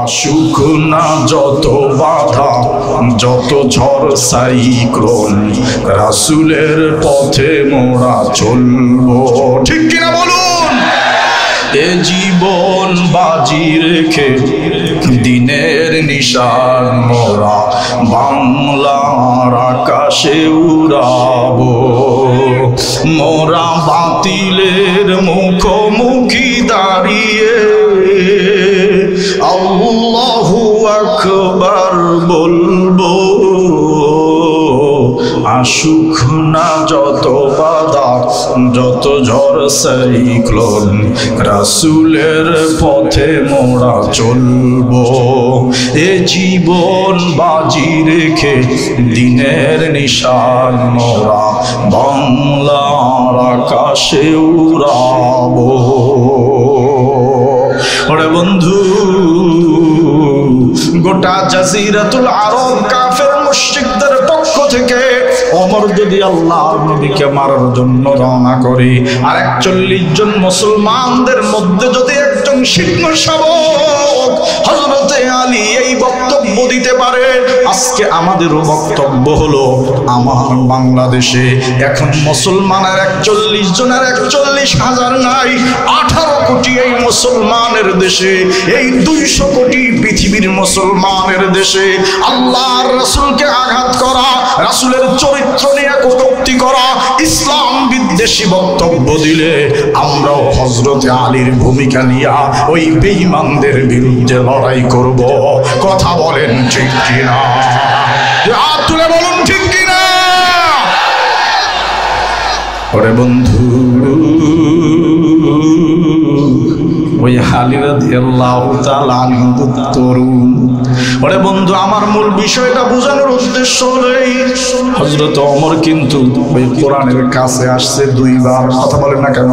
আসুক না যত বাধা, যত ঝড় সাইক্লোন, রাসূলের পথে মোরা চলবো। ঠিক কিনা বলুন? এ জীবন বাজি রেখে দিনের নিশান মোরা বাংলার আকাশে উড়াবো। মোরা বাতিলের মুখোমুখি দাঁড়িয়ে আল্লাহু আকবার বলবো। আসুক না যত বাধা, যত ঝড় সাইক্লোন, রাসূলের পথে মোরা চলবো। এ জীবন বাজি রেখে দিনের নিশান মোরা বাংলার আকাশে উড়াবো। ওরে বন্ধু, গোটা জাজিরাতুল আরব কাফের মুশরিকদের পক্ষ থেকে ওমর যদি আল্লাহর নবীকে মারার জন্য রওনা করে, আর 41 জন মুসলমানদের মধ্যে যদি একজন সিংহ শাবক হযরতে আলী এই বক্তব্য দিতে পারে, আজকে আমাদেরও বক্তব্য হলো আমার বাংলাদেশে এখন মুসলমানের 41 জনের 41,000 নাই, 18 কোটি এই মুসলমানের দেশে, এই 200 কোটি পৃথিবীর মুসলমানের দেশে আল্লাহর রাসূলকে আঘাত করা, রাসূলের চরিত্র নিয়ে কটূক্তি করা, ইসলাম বিদ্বেষী বক্তব্য দিলে আমরাও হযরতে আলীর ভূমিকা নিয়ে ওই বেঈমানদের বিরুদ্ধে লড়াই করব। কথা বলেন ঠিক কিনা? হাত তুলে বলুন ঠিক কিনা? ওরে বন্ধু, ওই আলী রাদিয়াল্লাহু তাআলা আনহু তরুণ। ওরে বন্ধু, আমার মূল বিষয়টা বোঝানোর উদ্দেশ্য হলো এই, হযরত ওমর কিন্তু ওই কোরআনের কাছে আসছে 2 বার। কথা বলেন না কেন?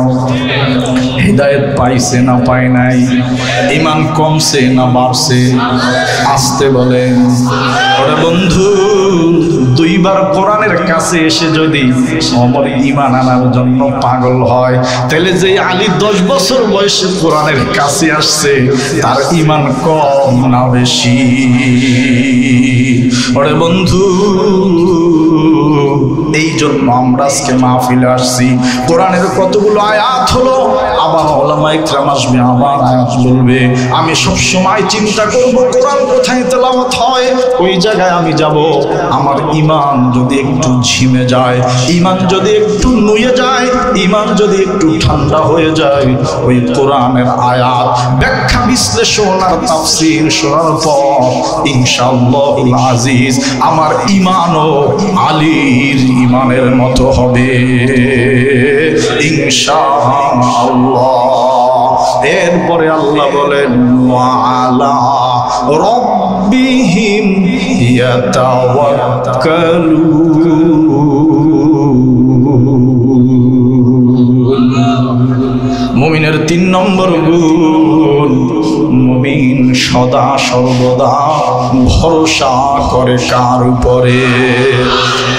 হিদায়াত পাইছে না পায় নাই? ঈমান কমছে না বাড়ছে? আসতে বলেন। ওরে বন্ধু, 2 বার কোরআনের কাছে এসে যদি ওমর ঈমান আনার জন্য পাগল হয়, তাহলে যে আলী 10 বছর বয়সে কোরআনের কাছে আসছে তার ঈমান কম না বেশি? ওরে বন্ধু, এই জন্য আমরা আজকে মাহফিলে আসছি। কোরআনের কতগুলো আয়াত হলো, আবার উলামায়ে কেরাম আসবে, আবার আয়াত বলবে। আমি সব সময় চিন্তা করব কোরআন কোথায় তেলাওয়াত হয়, ওই জায়গায় আমি যাব। আমার ঈমান যদি একটু ঝিমে যায়, ঈমান যদি একটু নুয়ে যায়, ঈমান যদি একটু ঠান্ডা হয়ে যায়, ওই কোরআনের আয়াত ব্যাখ্যা বিশ্লেষণ আর তাফসীর শোনার পর ইনশাআল্লাহুল আজিজ আমার ঈমানও আলীর ঈমানের মতো হবে ইনশাআল্লাহ। এরপরে আল্লাহ বলেন ওয়া আলা রাব্বিহিম ইয়াতাওয়াক্কালুন। মুমিনের 3 নম্বর গুণ, মুমিন সদা সর্বদা ভরসা করে কার উপরে?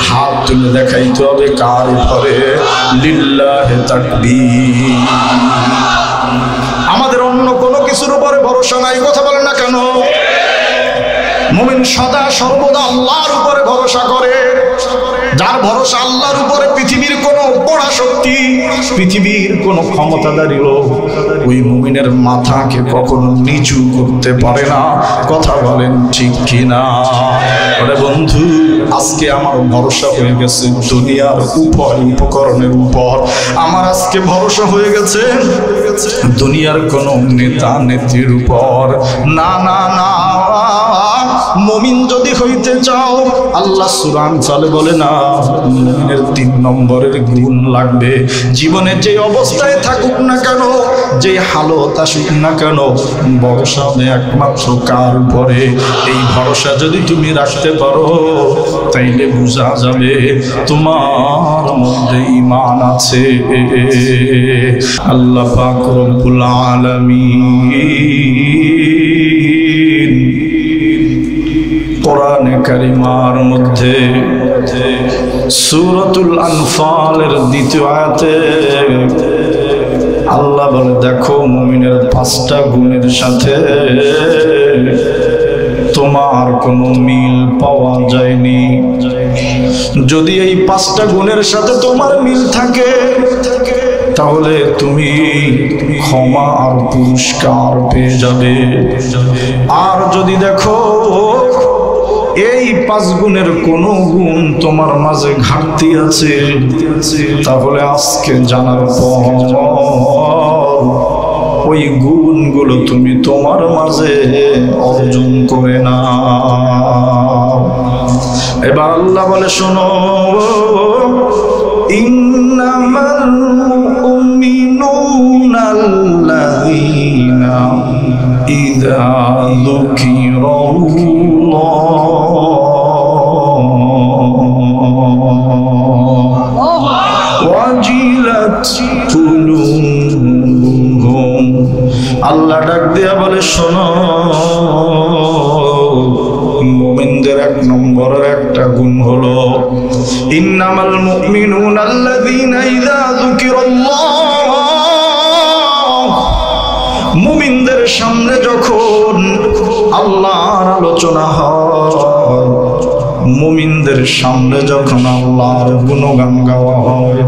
হাত তুলে দেখাইতে হবে কার উপরে? লিল্লাহি তাকবীর। আমাদের অন্য কোনো কিছুর উপরে ভরসা নাই। কথা বলেন না কেন? মুমিন সদা সর্বদা আল্লাহর উপরে ভরসা করে। যার ভরসা আল্লাহর উপরে, পৃথিবীর কোনো পরাশক্তি, পৃথিবীর কোনো ক্ষমতাধারী লোক ওই মুমিনের মাথাকে কখনো নিচু করতে পারে না। কথা বলেন ঠিক কিনা? আরে বন্ধু, আজকে আমার ভরসা হয়ে গেছে দুনিয়ার উপর, উপকরণের উপর। আমার আজকে ভরসা হয়ে গেছে দুনিয়ার কোনো নেতা নেত্রীর উপর। না না না, মুমিন যদি হইতে চাও, আল্লাহ সূরা আনফালে বলে না, মুমিনের 3 নম্বরের গুণ লাগবে। জীবনে যে অবস্থায় থাকুক না কেন, যে হালত আসুক না কেন, ভরসা হবে একমাত্র কার উপরে? এই ভরসা যদি তুমি রাখতে পারো, তাইলে বোঝা যাবে তোমার মধ্যে ঈমান আছে। আল্লাহ পাক রব্বুল আলামিন কোরআনে কারিমার মধ্যে সূরাতুল আনফালের 2য় আয়াতে আল্লাহ বলে, দেখো মুমিনের 5টা গুণের সাথে কোনো মিল পাওয়া যায়নি। যদি এই 5টা গুণের সাথে তোমার মিল থাকে তাহলে তুমি ক্ষমা আর পুরস্কার পেয়ে যাবে। আর যদি দেখো এই 5 গুণের কোনো গুণ তোমার মাঝে ঘাটতি আছে, তাহলে আজকে জানার পর ওই গুণগুলো তুমি তোমার মাঝে অর্জন করে না। এবার আল্লাহ বলে শোনো, ইন্নামাল মুমিনুনা আল্লাযীনা ইযা যুকিরাল্লাহ ওয়াজিলাত কুলুবুহুম। আল্লাহ ডাক দিয়া বলে শোনো, মুমিনদের 1 নম্বরের একটা গুণ হলো ইন্নামাল মুমিনুনা আল্লাযীনা ইযা যুকিরাল্লাহ। মুমিনদের সামনে যখন আল্লাহর আলোচনা হয়, মুমিনদের সামনে যখন আল্লাহর গুণগান গাওয়া হয়,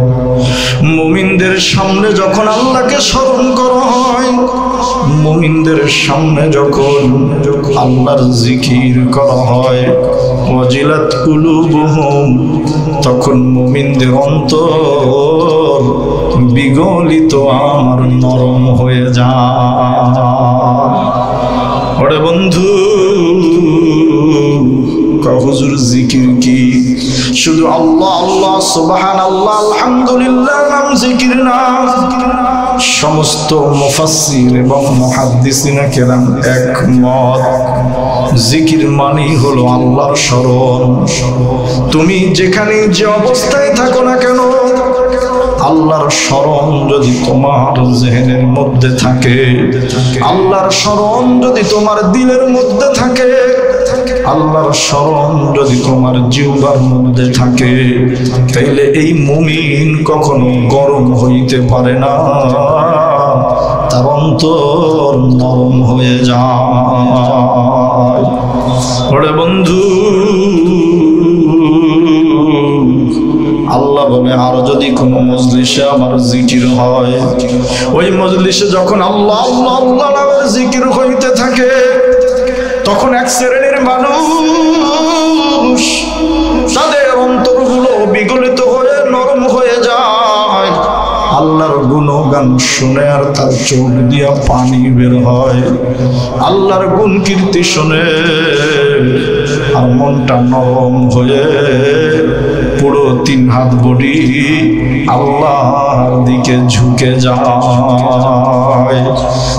মুমিনদের সামনে যখন আল্লাহকে স্মরণ করা হয়, মুমিনদের সামনে যখন আল্লাহর জিকির করা হয়, ওয়াজিলাত কুলুবুহুম, তখন মুমিনদের অন্তর বিগলিত আমার নরম হয়ে যায়। ওরে বন্ধু, হুজুর জিকির কি শুধু আল্লাহ আল্লাহ সুবহানাল্লাহ আলহামদুলিল্লাহ নাম জিকির না? সমস্ত মুফাসসির এবং মুহাদ্দিসিনা কেরাম একমত, জিকির মানেই হলো আল্লাহর স্মরণ। তুমি যেখানে যে অবস্থায় থাকো না কেন, আল্লাহর স্মরণ যদি তোমার জেহেনের মধ্যে থাকে, আল্লাহর স্মরণ যদি তোমার দিলের মধ্যে থাকে, আল্লাহর স্মরণ যদি তোমার জিহ্বার মধ্যে থাকে, তাইলে এই মুমিন কখনো গরম হইতে পারে না, তার অন্তর নরম হয়ে যায়। ওরে বন্ধু, আল্লাহ বলে আর যদি কোনো মজলিসে আমার জিকির হয়, ওই মজলিসে যখন আল্লাহ আল্লাহ আল্লাহ নামের জিকির হইতে থাকে, তখন 1 শ্রেণীর মানুষ তাদের অন্তরগুলো বিগলিত হয়ে নরম হয়ে যায়। আল্লাহর গুণগান শুনে আর তার চোখ দিয়া পানি বের হয়, আল্লাহর গুণ কীর্তি শুনে আর মনটা নরম হয়ে পুরো 3 হাত বডি আল্লাহর দিকে ঝুঁকে যায়।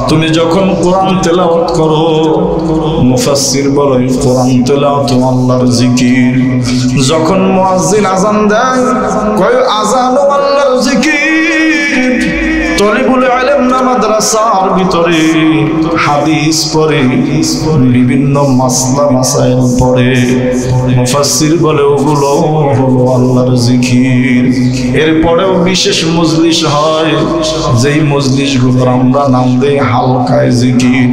তুমি যখন কোরআন তেলাওয়াত করো, মুফাসসির বলে কোরআন তেলাওয়াত আল্লাহর জিকির। যখন মুয়াজ্জিন আযান দেয়, কয় আযানও আল্লাহর জিকির। তলিবুল ইলম না মাদ্রাসার ভিতরে হাদিস পড়ে, বিভিন্ন মাসলা মাসাইল পড়ে, মুফাসসির বলে ওগুলো হলো আল্লাহর জিকির। এরপরেও বিশেষ মজলিস হয়, যেই মজলিসগুলোর আমরা নাম দেই হালকায় জিকির,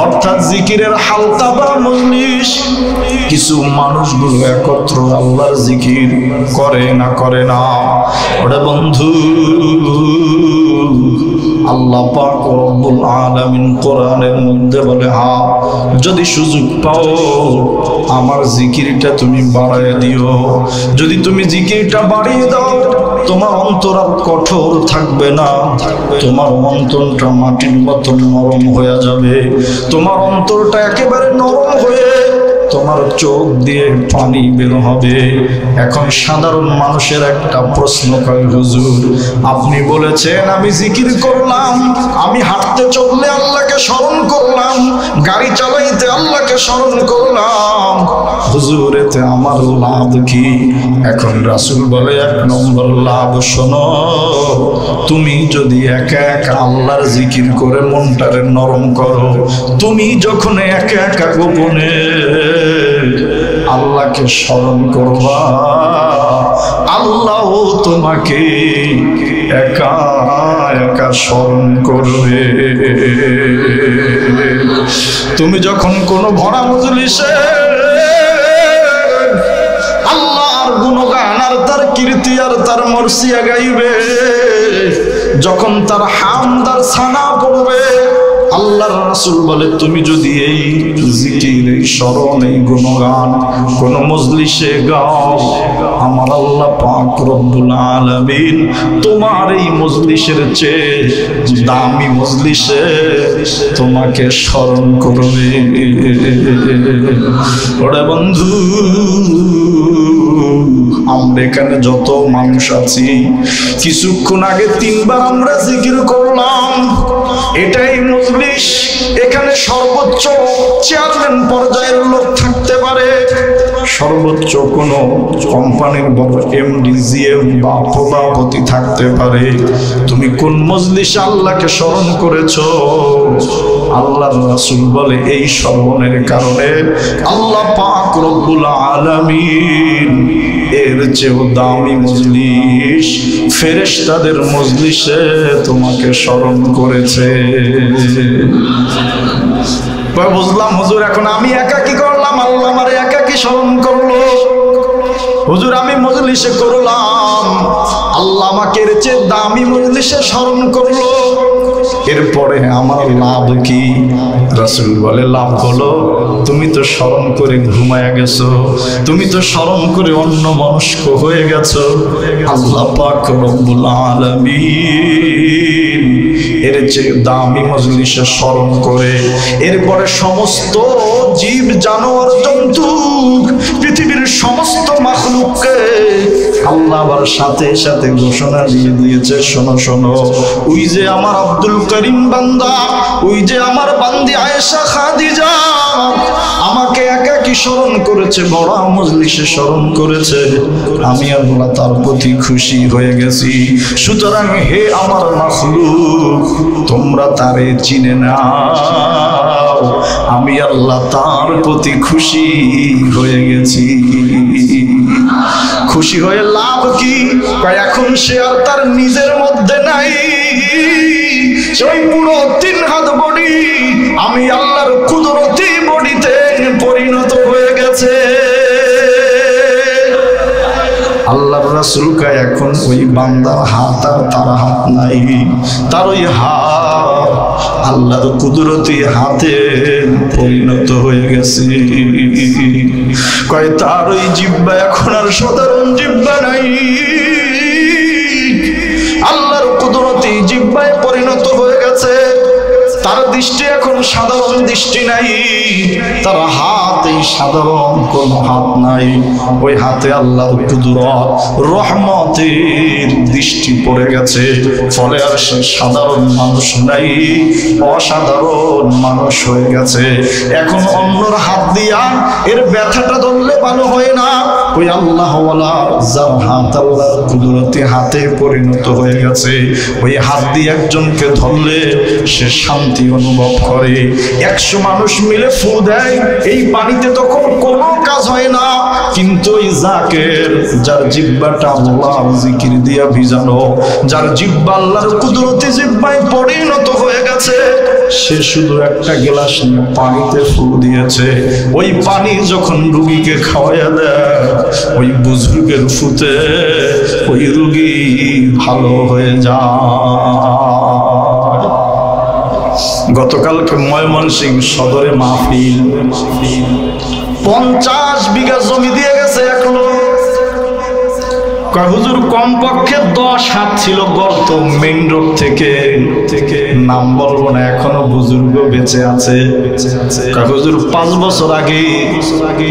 অর্থাৎ জিকিরের হালকা বা মজলিস। কিছু মানুষগুলো একত্র আল্লাহর জিকির করে না। ওরে বন্ধু, আল্লাহ পাক রব্বুল আলামিন কোরআনের মধ্যে বলে, হ্যাঁ যদি সুযোগ পাও আমার জিকিরটা তুমি বাড়ায় দিও। যদি তুমি জিকিরটা বাড়িয়ে দাও, তোমার অন্তর আর কঠোর থাকবে না, তোমার অন্তরটা মাটির মতো নরম হয়ে যাবে। তোমার অন্তরটা একেবারে নরম হয়ে তোমার চোখ দিয়ে পানি বের হবে। এখন সাধারণ মানুষের একটা প্রশ্ন করে, হুজুর আপনি বলেছেন আমি জিকির করলাম, আমি হাঁটতে চললে আল্লাহকে স্মরণ করলাম, গাড়ি চালাইতে আল্লাহকে স্মরণ করলাম, হুজুর এতে আমার লাভ কি? এখন রাসূল বলে 1 নম্বর লাভ শোনো, তুমি যদি একা একা আল্লাহর জিকির করে মনটারে নরম করো, তুমি যখন একা একা গোপনে আল্লাহকে স্মরণ করবা, আল্লাহ তোমাকে একা একা স্মরণ করবে। তুমি যখন কোনো ভরা মজলিসে আল্লাহর গুণগান আর তার কীর্তি আর তার মর্সিয়া গাইবে। যখন তার হামদার ছানা পড়বে, আল্লাহর রাসূল বলে তুমি যদি এই জিকির, এই স্মরণ, এই গুণগান কোন মজলিসে গাও, আমার আল্লাহ পাক রব্বুল আলামিন তোমার এই মজলিসের চেয়ে দামি মজলিসে তোমাকে স্মরণ করবে। ওরে বন্ধু, আমরা এখানে যত মানুষ আছি, কিছুক্ষণ আগে 3 বার আমরা জিকির করলাম। এটাই মজলিস। এখানে সর্বোচ্চ চেয়ারম্যান পর্যায়ের লোক থাকতে পারে, সর্বোচ্চ কোন কোম্পানির বড় এমডি, জিএম বা সভাপতি থাকতে পারে। তুমি কোন মজলিসে আল্লাহকে স্মরণ করেছো? আল্লাহর রাসূল বলে এই স্মরণের কারণে আল্লাহ পাক রব্বুল আলামিন এর চেয়েও দামি মজলিস ফেরেশতাদের মজলিসে তোমাকে স্মরণ করেছে। বুঝলাম হুজুর, এখন আমি একা কি করলাম? আল্লাহ আমারে একা কি স্মরণ করলো? হুজুর আমি মজলিসে করলাম, আল্লাহ আমাকে এর চেয়ে দামি মজলিসে স্মরণ করলো, এরপরে আমার লাভ কি? রাসূল বলে লাভ হলো তুমি তো স্মরণ করে ঘুমায়া গেছো, তুমি তো স্মরণ করে অন্য মনস্ক হয়ে গেছো। আল্লাহ পাক রব্বুল আলামিন এর চেয়ে দামি মজলিসে স্মরণ করে এরপরে সমস্ত জীব, জানোয়ার, জন্তু, পৃথিবীর সমস্ত মাখলুককে আল্লাহ আবার সাথে সাথে ঘোষণা দিয়ে দিয়েছে, শোনো শোনো, ওই যে আমার আব্দুল করিম বান্দা, ওই যে আমার বান্দি আয়েশা খাদিজা আমাকে একাকী স্মরণ করেছে, বড় মজলিসে স্মরণ করেছে, আমি আল্লাহ তার প্রতি খুশি হয়ে গেছি। সুতরাং হে আমার মাখলুক, তোমরা তারে চিনে নাও, আমি আল্লাহ তার প্রতি খুশি হয়ে গেছি। খুশি হয়ে লাভ কি? এখন সে আর তার নিজের মধ্যে নাই, সেই পুরো 3 হাত বডি আমি আল্লাহর কুদরতি বডিতে পরিণত হয়ে গেছে। আল্লাহর রাসূল কয় এখন ওই বান্দার হাত আর তার হাত নাই, তার ওই হাত আল্লাহর কুদরতি হাতে পরিণত হয়ে গেছে। কয় তার ওই জিহ্বা এখন আর সাধারণ জিহ্বা নাই, আল্লাহর কুদরতি জিহ্বায় পরিণত হয়ে গেছে। তার দৃষ্টি এখন সাধারণ দৃষ্টি নাই, তার হাতে সাধারণ কোন হাত নাই, ওই হাতে আল্লাহর কুদরত, রহমতের দৃষ্টি পড়ে গেছে। ফলে আর সে সাধারণ মানুষ নাই, অসাধারণ মানুষ হয়ে গেছে। এখন অন্যর হাত দিয়া এর ব্যথাটা ধরলে ভালো হয় না, ওই আল্লাহওয়ালা যার হাত আল্লাহর কুদরতি হাতে পরিণত হয়ে গেছে, ওই হাত দিয়ে একজনকে ধরলে সে শান্তি অনুভব করে। 100 মানুষ মিলে ফু দেয়, এই পানিতে তখন কোনো কাজ হয় না, কিন্তু ওই জাকের, যার জিহ্বাটা আল্লাহর জিকির দিয়া ভিজানো, যার জিহ্বা আল্লাহর কুদরতি জিহ্বায় পরিণত হয়ে গেছে, সে শুধু একটা গ্লাস নিয়ে পানিতে ফু দিয়েছে, ওই পানি যখন রোগীকে খাওয়াইয়া দেয়, ওই বুজুর্গের ফুতে ওই রোগী ভালো হয়ে যায়। গতকালকে ময়মনসিংহ সদরে মাহফিল, 50 বিঘা জমি দিয়ে গেছে এক লোক। হুজুর কমপক্ষে 10 হাত ছিল গর্ত মেইন রোড থেকে, নাম বলবো না, এখনো বুজুর্গ বেঁচে আছে। হুজুর 5 বছর আগে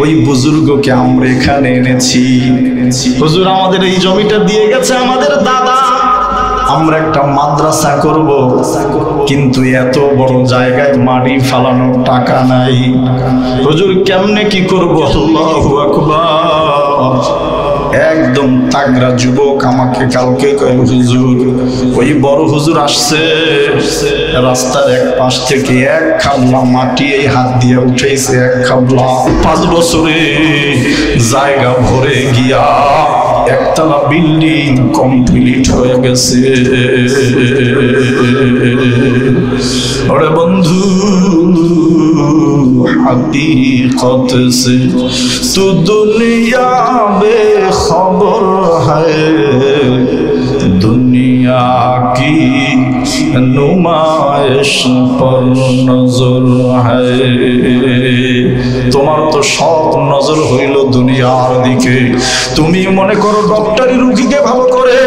ওই বুজুর্গকে আমরা এখানে এনেছি। হুজুর আমাদের এই জমিটা দিয়ে গেছে আমাদের দাদা, আমরা একটা মাদ্রাসা করব, কিন্তু এত বড় জায়গায় মাটি ফালানোর টাকা নাই। হুজুর কেমনে কি করব? আল্লাহু আকবার। একদম তাগড়া যুবক আমাকে কালকে কয় হুজুর, ওই বড় হুজুর আসছে, রাস্তার এক পাশ থেকে 1 খাবলা মাটি এই হাত দিয়ে উঠেছে, 1 খাবলা। 5 বছরে জায়গা ভরে গিয়া একতলা বিল্ডিং কমপ্লিট হয়ে গেছে। ওরে বন্ধু हकीकत से तू दुनिया बेखबर है दुनिया की नुमाइश पर नजर है তোমার তো সব নজর হইল দুনিয়ার দিকে তুমি মনে করো ডক্টরি রোগীকে ভালো করে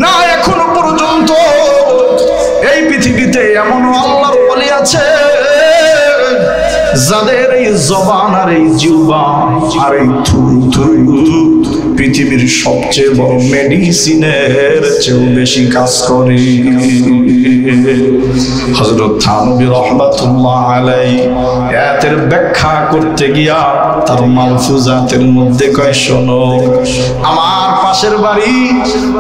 না এখনো পর্যন্ত এই পৃথিবীতে এমন আল্লাহর ওলি আছে যাদের এই জবান আর এই জিহ্বা আর এই থুথু পৃথিবীর সবচেয়ে বড় মেডিসিনের চেয়েও বেশি কাজ করে হযরত থানবী রাহমাতুল্লাহ আলাইহি এর ব্যাখ্যা করতে গিয়া তার মালফুজাতের মধ্যে কয় শোনো আমার পাশের বাড়ি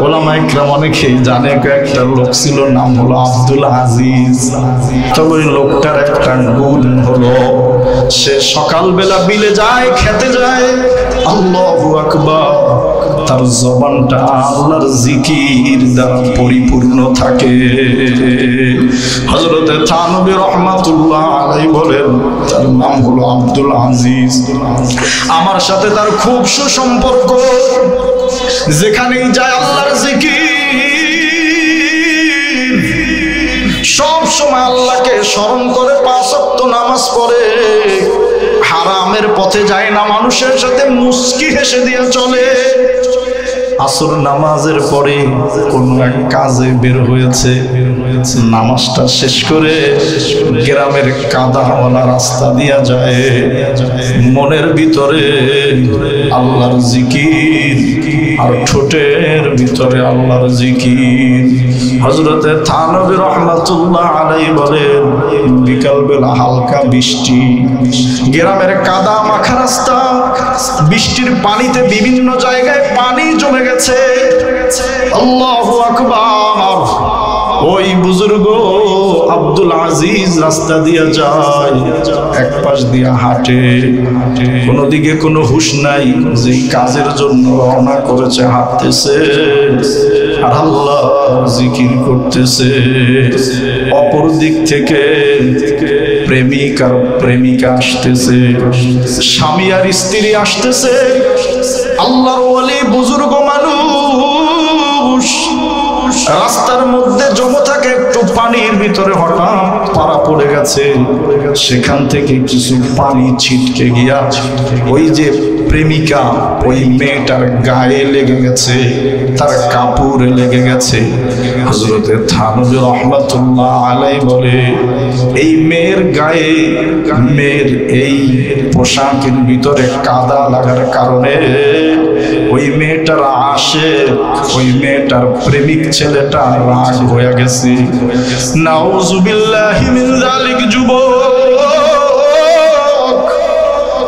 ওলামায়ে কেরাম অনেকেই জানে একটা লোক ছিল নাম হলো আব্দুল আজিজ তবে ওই লোকটার একটা গুণ হলো সে সকালবেলা বিলে যায় খেতে যায় আল্লাহু আকবার তার জবানটা আল্লাহর জিকির দ্বারা পরিপূর্ণ থাকে হযরত থানবী রাহমাতুল্লাহ আলাইহি বলেন তার নাম হলো আব্দুল আজিজ আমার সাথে তার খুব সুসম্পর্ক যেখানেই যায় আল্লাহর জিকির সব সময় আল্লাহকে স্মরণ করে 5 ওয়াক্ত নামাজ পড়ে হারামের পথে যায় না মানুষের সাথে মুস্কি হেসে দিয়ে চলে আসর নামাজের পরে কোন এক কাজে বের হয়েছে নামাজটা শেষ করে গ্রামের কাদাওয়ালা রাস্তা দিয়া যায় মনের ভিতরে আল্লাহর জিকির আর ঠোঁটের ভিতরে আল্লাহর জিকির হযরতে থানবী রাহমাতুল্লাহ আলাইহি বলেন বিকাল বেলা হালকা বৃষ্টি গ্রামের কাদা মাখা রাস্তা বৃষ্টির পানিতে বিভিন্ন জায়গায় পানি জমে গেছে আল্লাহু আকবার ওই বুজুর্গ আব্দুল আজিজ রাস্তা দিয়া যায় এক পাশ দিয়া হাঁটে কোন দিকে কোনো হুঁশ নাই যে কাজের জন্য রওনা করেছে হাঁটতেছে আর আল্লাহ জিকির করতেছে অপর দিক থেকে প্রেমিক আর প্রেমিকা আসতেছে স্বামী আর স্ত্রী আসতেছে আল্লাহর ওলি বুজুর্গ মানুষ রাস্তার মধ্যে জমে থাকে একটু পানির ভিতরে হঠাৎ পাড়া পড়ে গেছে সেখান থেকে কিছু পানি ছিটকে গিয়া ওই যে প্রেমিকা ওই মেয়েটার গায়ে লেগে গেছে তার কাপড়ে লেগে গেছে হযরতে থানবী রাহমাতুল্লাহ আলাইহি বলে এই মেয়ের গায়ে মেয়ের এই পোশাকের ভিতরে কাদা লাগার কারণে ওই মেয়েটার আশিক ওই মেয়েটার প্রেমিক ছেলেটা রাগ হয়ে গেছে নাউযুবিল্লাহি মিন যালিক যুবক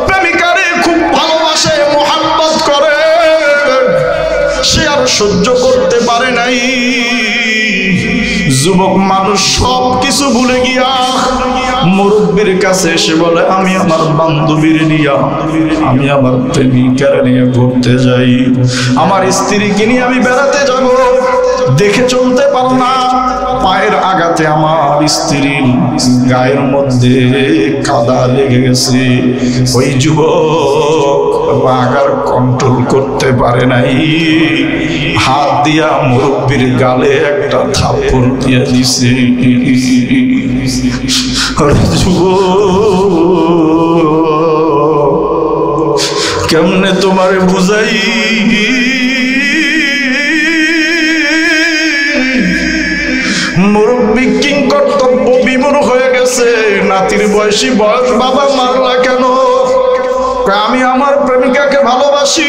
প্রেমিকারে খুব ভালোবাসে মোহাব্বত করে সে আর সহ্য করতে পারে নাই যুবক মানুষ সব কিছু ভুলে গিয়া মুরব্বির কাছে এসে বলে আমি আমার বান্ধবীর নিয়ে আমি আমার প্রেমিকার নিয়ে ঘুরতে যাই আমার স্ত্রীকে নিয়ে আমি বেড়াতে যাব দেখে চলতে পারো না পায়ের আঘাতে আমার স্ত্রীর গায়ের মধ্যে কাদা লেগে গেছে ওই যুবক রাগার কন্ট্রোল করতে পারে নাই হাত দিয়া মুরব্বির গালে একটা থাপ্পড় দিয়ে দিছে কেমনে তোমারে বুঝাই মুরব্বি কিং কর্তব্য বিমূঢ় হয়ে গেছে নাতির বয়সী বয়স বাবা মারলা কেন আমি আমার প্রেমিকাকে ভালোবাসি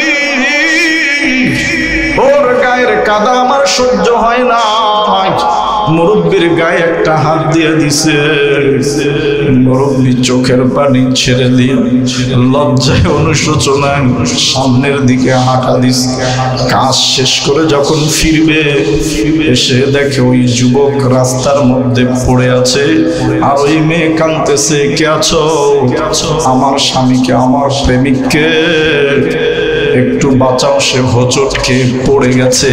ওর গায়ের কাদা আমার সহ্য হয় না মুরব্বির গায়ে একটা হাত দিয়ে দিছে মুরব্বি চোখের পানি ছেড়ে দিয়ে লজ্জায় অনুশোচনায় সামনের দিকে হাঁটা দিছে কাজ শেষ করে যখন ফিরবে এসে দেখে ওই যুবক রাস্তার মধ্যে পড়ে আছে আর ওই মেয়ে কাঁদতেছে কে আছো আমার স্বামীকে আমার প্রেমিককে একটু বাঁচাও, সে হোঁচট খেয়ে পড়ে গেছে,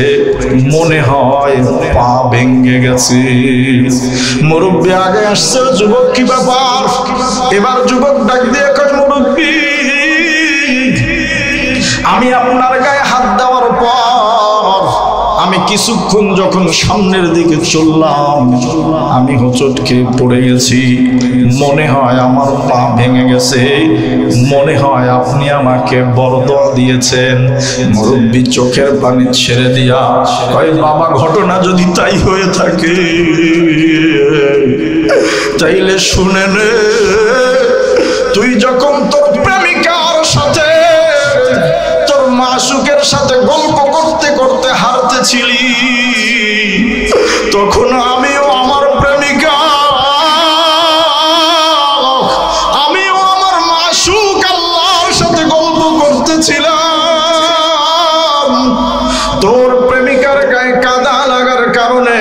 মনে হয় পা ভেঙে গেছে। মুরব্বী আগে আসছে, যুবক কি ব্যাপার? এবার যুবক ডাক দিয়ে কয়, মুরব্বী আমি আপনার গায়ে হাত দেওয়ার পর আমি কিছুক্ষণ যখন সামনের দিকে চললাম, আমি হোঁচট খেয়ে পড়ে গেছি, মনে হয় আমার পা ভেঙে গেছে, মনে হয় আপনি আমাকে বরদোয়া দিয়েছেন। মুরব্বী চোখের পানি ছেড়ে দিয়া কয়, বাবা ঘটনা যদি তাই হয়ে থাকে তাইলে শুনে নে, তুই যখন তোর প্রেমিকার সাথে তোর মাসুকের সাথে গল্প করতে করতে হারতেছিলি, তখন আমিও আমার প্রেমিকা, আমিও আমার মাসুক আল্লাহর সাথে গল্প করতেছিলাম। তোর প্রেমিকার গায়ে কাদা লাগার কারণে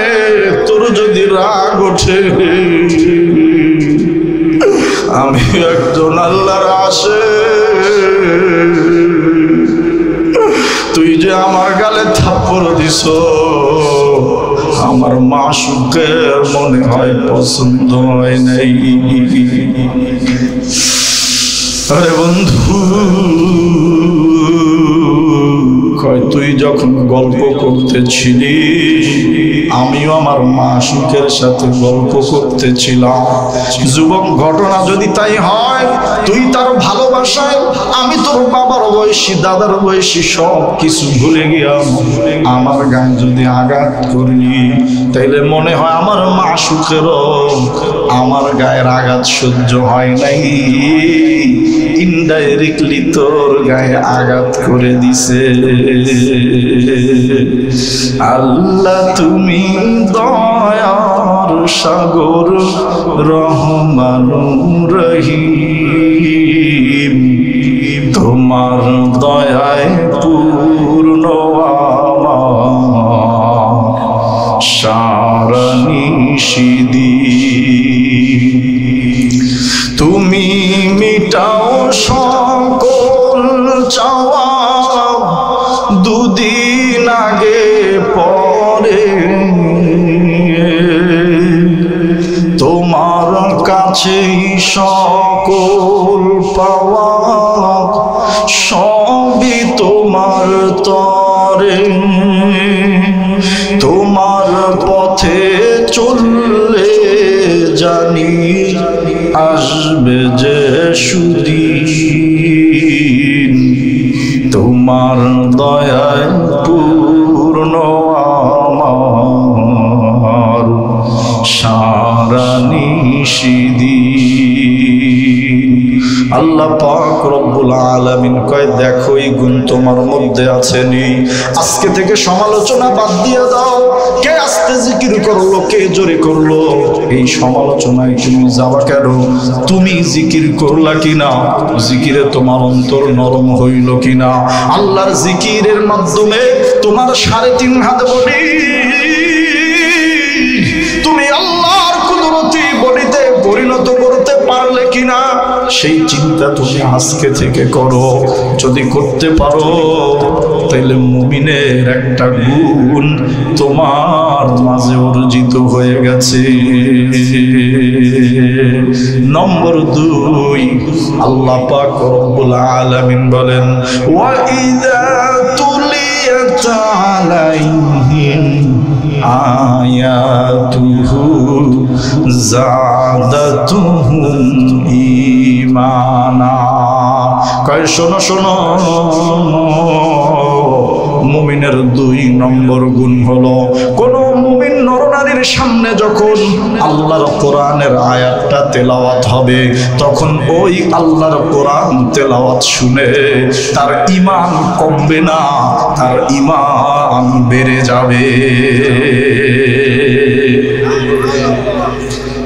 তোর যদি রাগ ওঠে, আমি একজন আল্লাহর আশিক, তুই যে আমার গালে থাপ্পড় দিছ, আমার মাসুকের মনে হয় পছন্দ হয় নাই। আরে বন্ধু, তুই যখন গল্প করতেছিলি আমিও আমার মাসুকের সাথে গল্প করতেছিলাম। যুবক ঘটনা যদি তাই হয়, তুই তার ভালোবাসায়, আমি তোর বাবার বয়সী দাদার বয়সী সব কিছু ভুলে গিয়া আমার গায়ে যদি আঘাত করলি, তাইলে মনে হয় আমার মাসুকেরও আমার গায়ের আঘাত সহ্য হয় নাই, ইনডাইরেক্টলি তোর গায়ে আঘাত করে দিছে। আল্লাহ তুমি দয়ার সাগর, রহমানুর রহিম, তোমার দয়ায় পূর্ণ আমার সারা নিশিদিন। তুমি মিটাও সকল চাওয়া, দুদিন আগে পরে তোমার কাছেই সকল পাওয়া, সবই তোমার তরে, তোমার পথে চললে জানি আসবে যে সুদিন, তোমার দয়ায় পূর্ণ আমার সারা নিশিদিন। আল্লাহ পাক রব্বুল আলামিন কয়, দেখো এই গুণ তোমার মধ্যে আছে নেই, আজকে থেকে সমালোচনা বাদ দিয়ে দাও। কে আস্তে জিকির করলো, কে জোরে করলো, এই সমালোচনায় তুমি যাবা কেন? তুমি জিকির করলা কিনা, জিকিরে তোমার অন্তর নরম হইল কিনা? আল্লাহর জিকিরের মাধ্যমে তোমার 3.5 হাত বডি তুমি আল্লাহর কুদরতি বডিতে পরিণত করতে পারলে কিনা, সেই চিন্তা তুমি আজকে থেকে করো। যদি করতে পারো তাহলে মুমিনের একটা গুণ তোমার মাঝে অর্জিত হয়ে গেছে। নম্বর 2, আল্লাহ পাক রব্বুল আলামিন বলেন, ওয়া ইযা তুলিয়াত আলাইহিম আয়াতুহু যাদাতুহুম ঈমানা। কয় শোনো শোনো, মুমিনের 2 নম্বর গুণ হলো, কোন মুমিন নরনারীর সামনে যখন আল্লাহর কোরআনের আয়াতটা তেলাওয়াত হবে, তখন ওই আল্লাহর কোরআন তেলাওয়াত শুনে তার ঈমান কমবে না, তার ঈমান বেড়ে যাবে।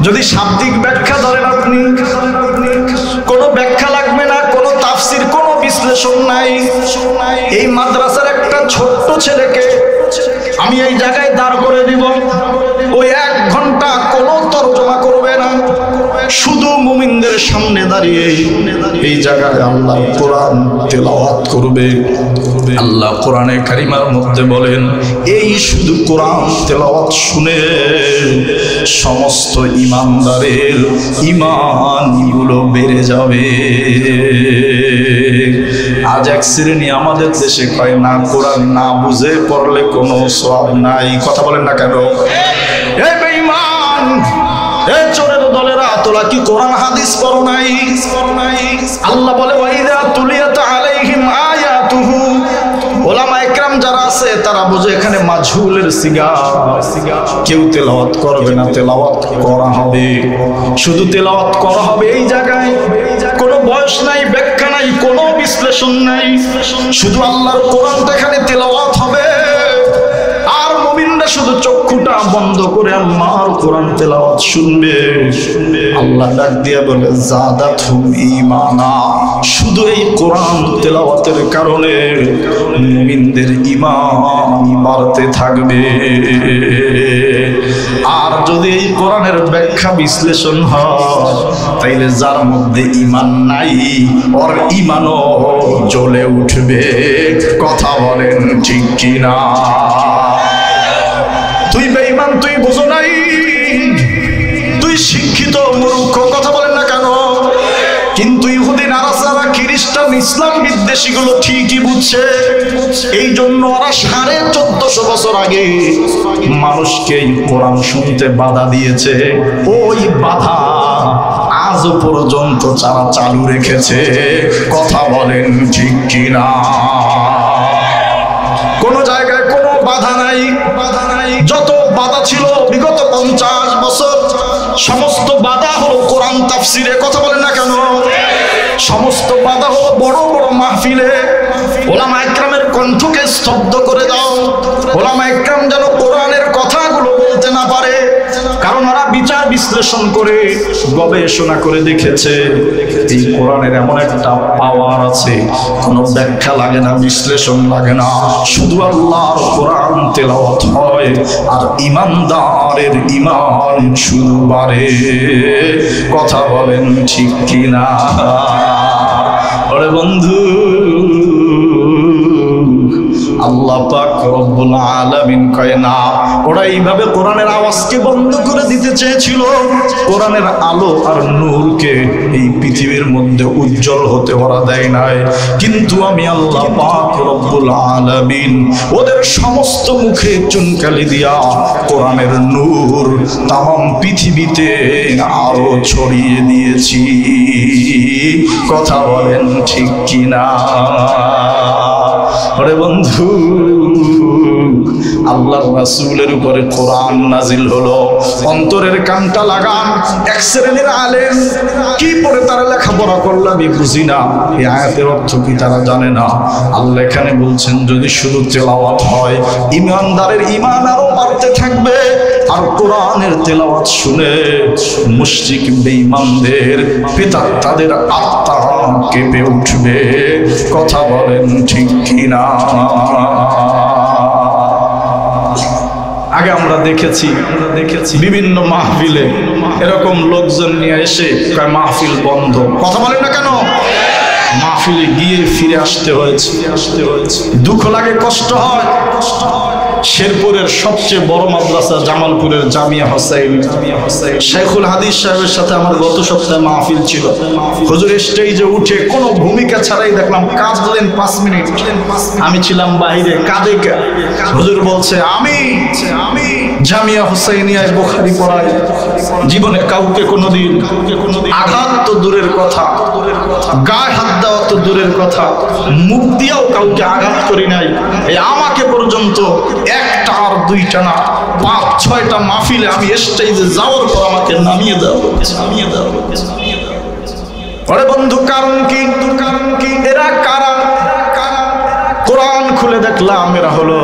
যদি শাব্দিক ব্যাখ্যা ধরেন আপনি, কোনো ব্যাখ্যা লাগবে না, কোনো তাফসির, কোনো বিশ্লেষণ নাই। এই মাদ্রাসার একটা ছোট্ট ছেলেকে আমি এই জায়গায় দাঁড় করে দিব, ওই 1 ঘন্টা কোনো তরজমা করবে না, শুধু মুমিনদের মমিনের সামনে দাঁড়িয়ে এই জায়গায় আল্লাহ কোরআন তেলাওয়াত করবে। আল্লাহ কোরআনে কারিমার মধ্যে বলেন, এই শুধু কোরআন তেলাওয়াত শুনে সমস্ত ইমানদারের ঈমানগুলো বেড়ে যাবে। আজ এক শ্রেণী আমাদের দেশে কয় না, কোরআন না বুঝে পড়লে কোনো সওয়াব নাই। কথা বলেন না কেন? এই বেঈমান, এই চোরের দলেরা, তোরা কি কোরআন হাদিস পড়ো নাই? আল্লাহ বলে, ওয়াইদা তুলিয়াত আলাইহিম আয়াতুহু, ওলামা ইকরাম যারা আছে তারা বুঝে এখানে মাজহুলের সিগা, কেউ তেলাওয়াত করবে না, তেলাওয়াত করা হবে, শুধু তেলাওয়াত করা হবে। এই জায়গায় কোনো বয়স নাই, ব্যাখ্যা নাই, কোনো বিশ্লেষণ নাই, শুধু আল্লাহর কোরআনটা এখানে তেলাওয়াত হবে। আর মুমিনরা শুধু চক্ষুটা বন্ধ করে আল্লাহর কোরআন তেলাওয়াত শুনবে। আল্লাহ ডাক দিয়ে বলে, জাদাতহুম ঈমানা, শুধু এই কোরআন তেলাওয়াতের কারণে মুমিনদের ঈমান বাড়তে থাকবে। আর যদি এই কোরআনের ব্যাখ্যা বিশ্লেষণ হয়, তাইলে যার মধ্যে ঈমান নাই ওর ঈমানও জ্বলে উঠবে। কথা বলেন ঠিক কিনা? তুই বেঈমান, তুই বুঝো নাই, তুই শিক্ষিত মূর্খ। কথা বলেন না কেন? কিন্তু ইহুদি, নাসারা, খ্রিস্টান, ইসলাম বিদ্বেষীগুলো ঠিকই বুঝছে। এই জন্য ওরা 1450 বছর আগে মানুষকে এই কোরআন শুনতে বাধা দিয়েছে। ওই বাধা আজও পর্যন্ত যারা চালু রেখেছে। কথা বলেন ঠিক কিনা? কোন জায়গায় কোনো বাধা নাই, যত বাধা ছিল বিগত 50 বছর, সমস্ত বাধা হলো কোরআন তাফসিরে। কথা বলেন না কেন? সমস্ত বাধা হলো বড় বড় মাহফিলে। ওলামা ইকরামের কণ্ঠকে স্তব্ধ করে দাও, ওলামা ইকরাম যেন কোরআনের কথাগুলো বলতে না পারে। কারণ ওরা বিচার বিশ্লেষণ করে গবেষণা করে দেখেছে এই কোরআনের এমন একটা পাওয়ার আছে, কোনো ব্যাখ্যা লাগে না, বিশ্লেষণ লাগে না, শুধু আল্লাহর কোরআন তেলাওয়াত হয় আর ঈমানদারের ঈমান শুধু বাড়ে। কথা বলেন ঠিক কিনা? ওরে বন্ধু, আল্লাহ পাক রব্বুল আলামিন কয় না, ওরা এইভাবে কোরআনের আওয়াজকে বন্ধ করে দিতে চেয়েছিল, কোরআনের আলো আর নূরকে এই পৃথিবীর মধ্যে উজ্জ্বল হতে ওরা দেয় নাই। কিন্তু আমি আল্লাহ পাক রব্বুল আলামিন ওদের সমস্ত মুখে চুনকালি দিয়া কোরআনের নূর তামাম পৃথিবীতে আলো ছড়িয়ে দিয়েছি। কথা বলেন ঠিক কিনা? ওরে বন্ধু, আল্লাহর রাসূলের উপরে কোরআন নাজিল হলো, অন্তরের কানটা লাগান। এক শ্রেণীর আলেম কি পড়ে তারা লেখাপড়া করলো আমি বুঝি না, এই আয়াতের অর্থ কি তারা জানে না। আল্লাহ এখানে বলছেন যদি শুধু তেলাওয়াত হয়, ঈমানদারের ঈমান আরো বাড়তে থাকবে। আর কোরআনের তেলাওয়াত শুনে মুশরিক বেঈমানদের তাদের আত্মা কেঁপে উঠবে। কথা বলেন ঠিক কিনা? আগে আমরা দেখেছি বিভিন্ন মাহফিলে এরকম লোকজন নিয়ে এসে কয় মাহফিল বন্ধ। কথা বলেন না কেন? মাহফিলে গিয়ে ফিরে আসতে হয়েছে, দুঃখ লাগে, কষ্ট হয়। শেরপুরের সবচেয়ে বড় মাদ্রাসা জামালপুরের জামিয়া হোসাইন, শেখুল হাদিস সাহেবের সাথে আমার গত সপ্তাহে মাহফিল ছিল। হুজুর স্টেজে উঠে কোনো ভূমিকা ছাড়াই দেখলাম কাঁদলেন 5 মিনিট। আমি ছিলাম বাইরে, কাঁদে। হুজুর বলছে, আমি জামিয়া হোসাইনিয়ায় বুখারী পড়াই, জীবনে কাউকে কোনোদিন আঘাত তো দূরের কথা, গায়ে হাত দেওয়া তো দূরের কথা, মুখ দিয়েও কাউকে আঘাত করি নাই। এই আমাকে পর্যন্ত একটা আর দুইটা না 5-6টা মাহফিলে আমি স্টেজে যাওয়ার পর আমাকে নামিয়ে দেওয়া হচ্ছে। আরে বন্ধু, কারণ কি? এরা কারা? কোরআন খুলে দেখলাম এরা হলো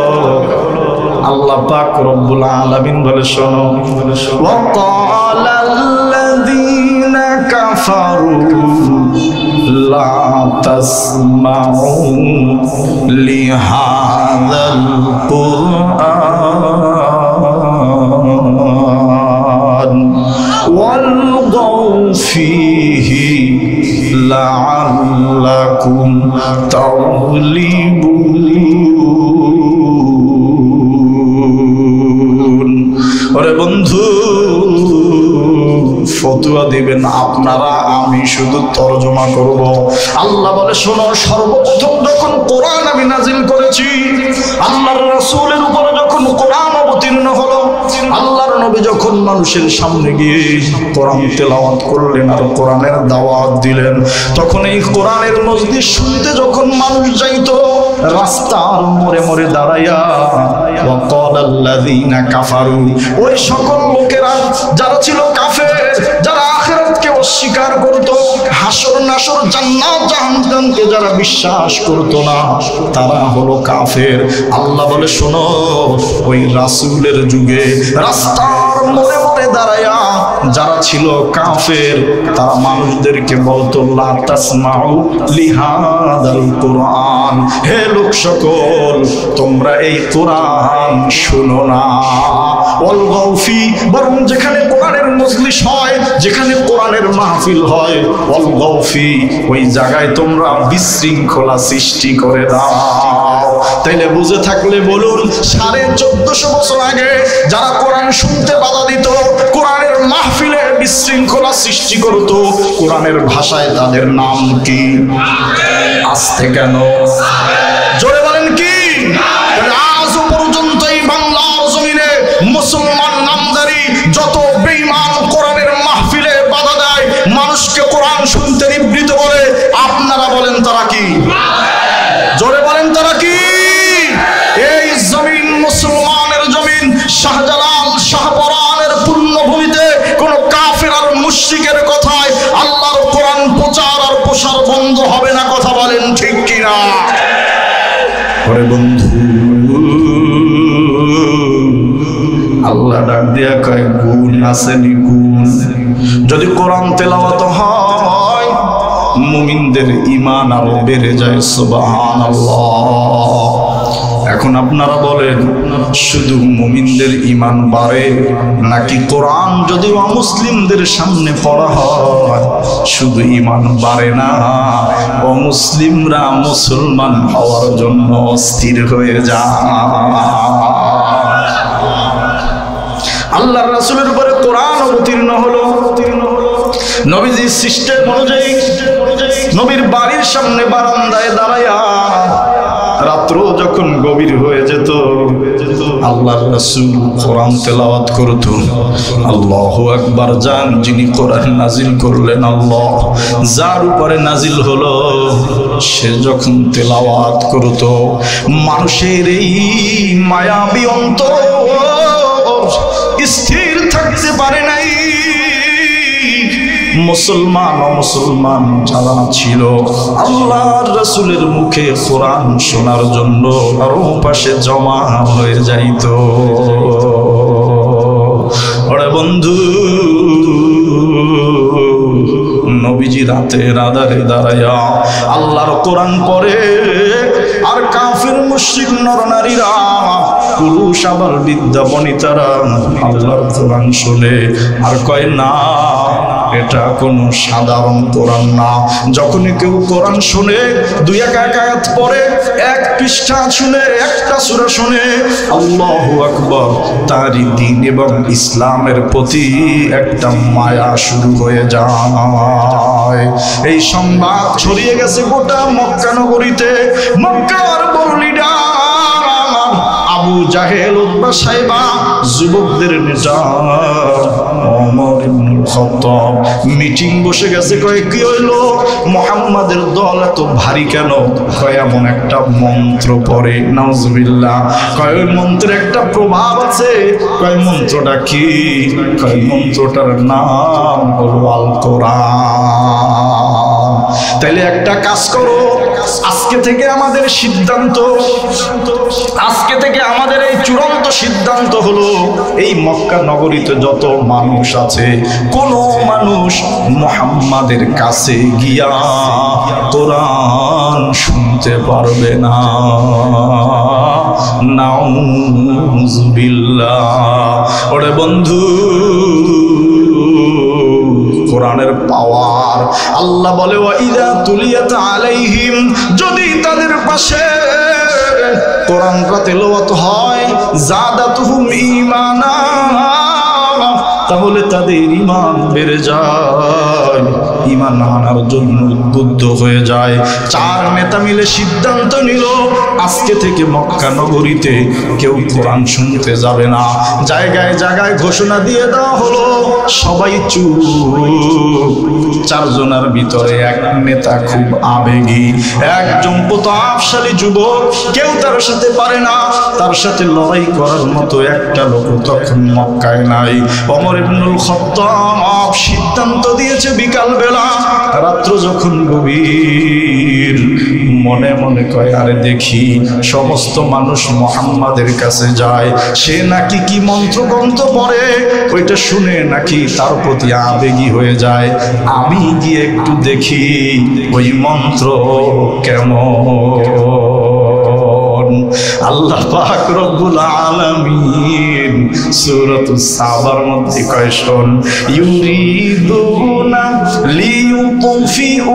আল্লাহ পাক রব্বুল আলামিন বলে, শোনো, ওয়াকালাল্লাযীনা কাফারু লা তাসমাউ লিহাযাল কুরআন ওয়ালগাউ ফীহি লাআল্লাকুম তাগলিবুন। ওরে বন্ধু, ফতোয়া দিবেন আপনারা, আমি শুধু তরজমা করব। আল্লাহ বলে শোনো, সর্বপ্রথম যখন কোরআন আমি নাজিল করেছি, আল্লাহর রাসূলের উপরে যখন কোরআন অবতীর্ণ হলো, আল্লাহর নবী যখন মানুষের সামনে গিয়ে কোরআন তেলাওয়াত করলেন আর কোরআনের দাওয়াত দিলেন, তখন এই কোরআনের মজলিস শুনতে যখন মানুষ যাইতো, রাস্তার মোড়ে মোড়ে দাঁড়াইয়া ওয়াকালাল্লাযীনা কাফারু, ওই সকল লোকেরা যারা ছিল কাফের, যারা আখিরাতকে অস্বীকার করত, হাসর নাসর জান্নাত জাহান্নামকে যারা বিশ্বাস করত না, তারা হলো কাফের। আল্লাহ বলে শোনো, ওই রাসূলের যুগে রাস্তার মোড়ে মোড়ে দাঁড়ায়া যারা ছিল কাফের, তারা মানুষদেরকে বলতো লা তাসমাউ লিহাদাল কোরআন, হে লোক সকল, তোমরা এই কোরআন শুনো না। ওয়াল গাউফি, বরং যেখানে কোরআনের মজলিস হয়, যেখানে কোরআনের মাহফিল হয়, ওয়াল গাউফি, ওই জায়গায় তোমরা বিশৃঙ্খলা সৃষ্টি করে দাও। তাইলে বুঝে থাকলে বলুন, 1450 বছর আগে যারা কোরআন শুনতে বাধা দিত, কোরআনের মাহফিলে বিশৃঙ্খলা সৃষ্টি করত, কোরআনের ভাষায় তাদের নাম কি? আস্তে কেন? জোরে বলেন কি? আজ পর্যন্ত এই বাংলার জমিনে মুসলমান নামদারি যত বেঈমান কোরআনের মাহফিলে বাধা দেয়, মানুষকে কোরআন শুনতে নিবৃত করে, আপনারা বলেন তারা কি? জোরে বলেন তারা কি? এই জমিন মুসলমানের জমিন, শাহজালাল শাহপরানের পুণ্যভূমিতে কোন কাফের আর মুশরিকের কথায় আল্লাহর কোরআন প্রচার আর প্রসার বন্ধ হবে না। কথা বলেন ঠিক কিনা? ওরে বন্ধু, আল্লাহ ডাক দিয়া কয় গুণ আসেনি গুণ। যদি কোরআন তেলাওয়াত হয়, মুমিনদের ঈমান আরো বেড়ে যায়। সুবহানাল্লাহ। এখন আপনারা বলেন, শুধু মুমিনদের ঈমান বাড়ে নাকি কোরআন যদি অমুসলিমদের সামনে পড়া হয় শুধু ঈমান বাড়ে না, অমুসলিমরা মুসলমান হওয়ার জন্য অস্থির হয়ে যায়? আল্লাহর রাসূলের উপরে কোরআন অবতীর্ণ হলো, নবীজির সিস্টেম অনুযায়ী নবীর বাড়ির সামনে বারান্দায় দাঁড়ায়া রাত্র যখন গভীর হয়ে যেত, আল্লাহর রাসূল কোরআন তেলাওয়াত করত। আল্লাহু আকবার। জান যিনি কোরআন নাজিল করলেন, আল্লাহ যার উপরে নাজিল হলো, সে যখন তেলাওয়াত করত, মানুষের এই মায়াবী অন্তর স্থির থাকতে পারে নাই। মুসলমান অমুসলমান যারা ছিল, আল্লাহর রাসূলের মুখে কোরআন শোনার জন্য আরো পাশে জমা হয়ে যাইত। ওরে বন্ধু, নবীজি রাতের আধারে দাঁড়ায়া আল্লাহর কোরআন পড়ে, আর কাফির মুশরিক নরনারীরা, পুরুষ আবার বিদ্যা বনিতারা আল্লাহর কোরআন শুনে আর কয় না, এটা কোনো সাধারণ কোরআন না। যখন কেউ কোরআন শুনে, দুই এক আয়াত পড়ে, এক পৃষ্ঠা শুনে, একটা সূরা শুনে, আল্লাহু আকবার, তারই দ্বীন এবং ইসলামের প্রতি একটা মায়া শুরু হয়ে যায়। এই সংবাদ ছড়িয়ে গেছে গোটা মক্কা নগরীতে। মক্কার বড় লিডার আবু জাহেল, উতবা, সাইবা, যুবকদের নেতা ওমর ইবনে খাত্তাব মিটিং বসে গেছে। কয় কি হইলো? মুহাম্মাদের দল এত ভারী কেন? কয় এমন একটা মন্ত্র পড়ে, নাউজুবিল্লাহ। কয় ওই মন্ত্রের একটা প্রভাব আছে। কয় মন্ত্রটা কি? কয় মন্ত্রটার নাম হলো আল কোরআন। তাইলে একটা কাজ করো, আজকে থেকে আমাদের সিদ্ধান্ত, আজকে থেকে আমাদের এই চূড়ান্ত সিদ্ধান্ত হলো, এই মক্কা নগরীতে যত মানুষ আছে, কোন মানুষ মুহাম্মাদের কাছে গিয়া কোরআন শুনতে পারবে না। নাউজুবিল্লাহ। ওরে বন্ধু, কোরআনের পাওয়ার। আল্লাহ বলে ওয়া ইযা তুলিয়াত আলাইহিম, যদি তাদের পাশে কোরআনটা তেলাওয়াত হয়, যাদাতুহুম ঈমানা, তাহলে তাদের ঈমান বেড়ে যায়, ঈমান আনার জন্য উদ্বুদ্ধ হয়ে যায়। 4 নেতা মিলে সিদ্ধান্ত নিল আজকে থেকে মক্কা নগরীতে কেউ কোরআন শুনতে যাবে না। জায়গায় জায়গায় ঘোষণা দিয়ে দেওয়া হলো, সবাই চুপ। 4 জনের ভিতরে এক নেতা খুব আবেগী, একজন প্রতাপশালী যুবক, কেউ তার সাথে পারে না, তার সাথে লড়াই করার মতো একটা লোক তখন মক্কায় নাই। ওমর ইবনুল খাত্তাব সিদ্ধান্ত দিয়েছে বিকাল বেলা, রাত্র যখন গভীর, মনে মনে কয় আরে দেখি সমস্ত মানুষ মুহাম্মাদের কাছে যায়, সে নাকি কি মন্ত্রগ্রন্থ পড়ে, ওইটা শুনে নাকি তার প্রতি আবেগী হয়ে যায়, আমি গিয়ে একটু দেখি ওই মন্ত্র কেমন। আল্লাহ পাক রব্বুল আলামিন সূরাতুস সাবার মধ্যে কয়, শোন, ইউরিদুনা লিইউতফিউ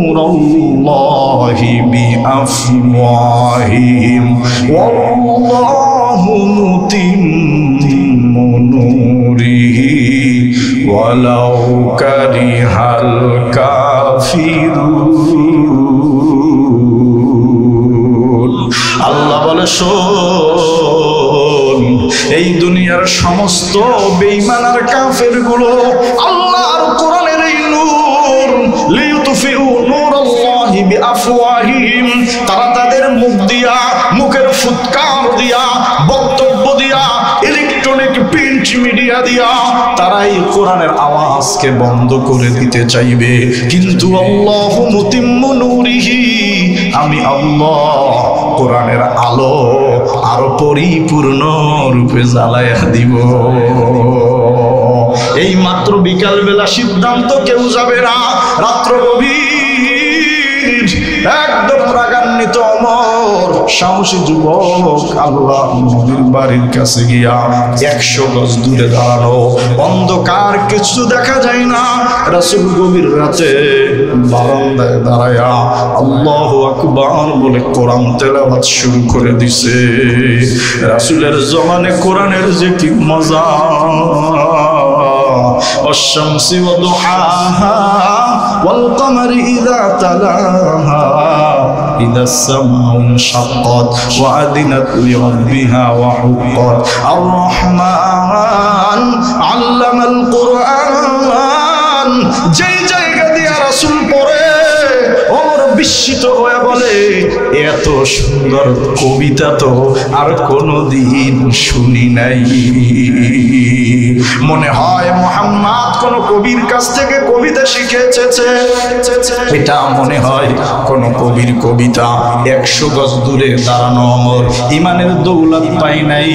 নূরাল্লাহি বিআফওয়াহিহিম ওয়াল্লাহু মুতিম্মু নূরিহি ওয়ালাউ কারিহাল কাফিরুন। আল্লাহ বলে, শোন, এই দুনিয়ার সমস্ত বেঈমান আর কাফের গুলো আল্লাহর কোরআনের এই নূর, লিইউতফিউ নূরাল্লাহি বিআফওয়াহিহিম, তারা তাদের মুখ দিয়া, মুখের ফুৎকার দিয়া, বক্তব্য দিয়া, ইলেকট্রনিক প্রিন্ট মিডিয়া দিয়া তারা এই কোরআনের আওয়াজকে বন্ধ করে দিতে চাইবে, কিন্তু আল্লাহু মুতিম্মু নূরিহি, আমি আল্লাহ কোরআনের আলো আরো পরিপূর্ণ রূপে জ্বালায়া দিব। এই মাত্র বিকাল বেলা সিদ্ধান্ত, কেউ যাবে না, রাত্র গভীর, একদম রাগান্বিত ওমর সাহসী যুবক আল্লাহ নবীর বাড়ির কাছে গিয়া 100 গজ দূরে দাঁড়ানো, অন্ধকার, কিছু দেখা যায় না। রাসূল গভীর রাতে বারান্দায় দাঁড়ায়া আল্লাহু আকবার বলে কোরআন তেলাওয়াত শুরু করে দিছে। রাসূলের জমানে কোরআনের যে কি মজা, والشمس وضحاها والقمر إذا تلاها إذا السماء انشقت وأذنت لربها وحقت الرحمن علم القرآن। যেই জায়গা দিয়া রাসূল পড়ে ওমর বিস্মিত হয়ে বলে, এত সুন্দর কবিতা তো আর কোনোদিন শুনি নাই। মনে হয় মুহাম্মদ কোন কবির কাছ থেকে কবিতা শিখেছে, এটা মনে হয় কোন কবির কবিতা। 100 গজ দূরে দাঁড়ানো ওমর ইমানের দৌলত পাই নাই,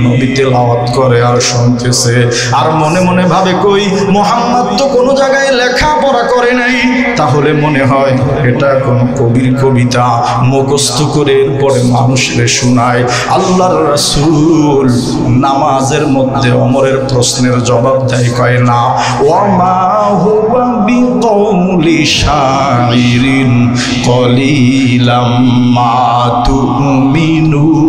নবী তেলাওয়াত করে আর শুনতেছে, আর মনে মনে ভাবে, কই মুহাম্মদ তো কোনো জায়গায় লেখাপড়া করে নাই, তাহলে মনে হয় এটা কোন কবির কবিতা, মুখস্থ করে এরপরে মানুষকে শোনায়। আল্লাহর রাসূল নামাজের মধ্যে ওমরের প্রশ্নের জবাব দেয়, কয় না, ওয়ামা হুয়া বিকৌলি শাইরিন কলিলাম মা তুমিনুন।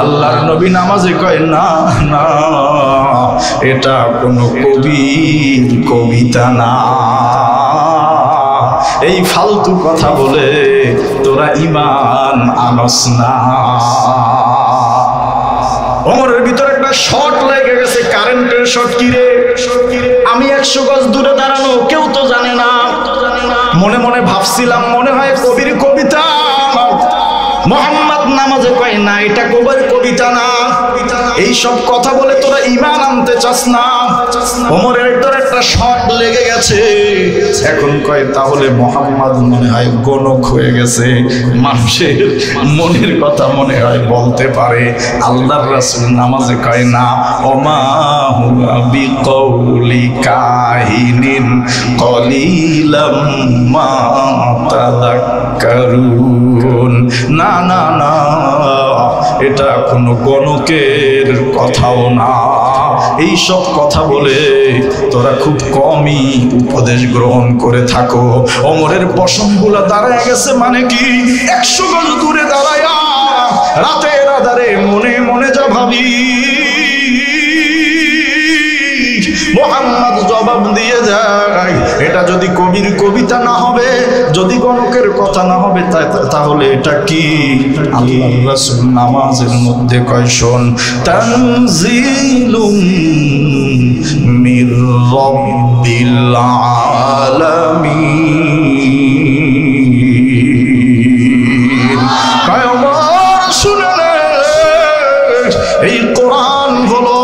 আল্লাহর নবী নামাজে কয়, না না, এটা কোনো কবির কবিতা না। এই ফালতু কথা বলে তোরা ঈমান আনস না। ওমরের ভিতরে একটা শর্ট লেগে গেছে, কারেন্টের শর্ট। কি রে, আমি 100 গজ দূরে দাঁড়ানো, কেউ তো জানে না। মনে মনে ভাবছিলাম মনে হয় কবির কবিতা। মুহাম্মদ নামাজে কয়, না, এটা কবির কবিতা না। এই সব কথা বলে তোরা ঈমান আনতে চাস না। ওমরের ভিতরে একটা শর্ট লেগে গেছে। এখন কয়, তাহলে মুহাম্মদ মনে হয় গণক হয়ে গেছে, মানুষের মনের কথা মনে হয় বলতে পারে। আল্লাহর রাসূল নামাজে কয়, না, ওমা হুয়া বিকৌলি কাহিনিন কলিলাম মা তাযাক্কারুন। না না না, এটা কোনো গণকের কথাও না। এই সব কথা বলে তোরা খুব কমই উপদেশ গ্রহণ করে থাকো। ওমরের পশমগুলা দাঁড়ায় গেছে মানে কি 100 গজ দূরে দাঁড়ায়া রাতের আধারে মনে মনে যা ভাবি, মুহাম্মদ জবাব দিয়ে যায়, এটা যদি কবির কবিতা না হবে, যদি গণকের কথা না হবে, তাহলে এটা কি? আল্লাহর রাসূল নামাজের মধ্যে কয়, শোন, তানজিলুম মির রাব্বিল আলামিন। কয় ওমর শুনে নে, এই কোরআন হলো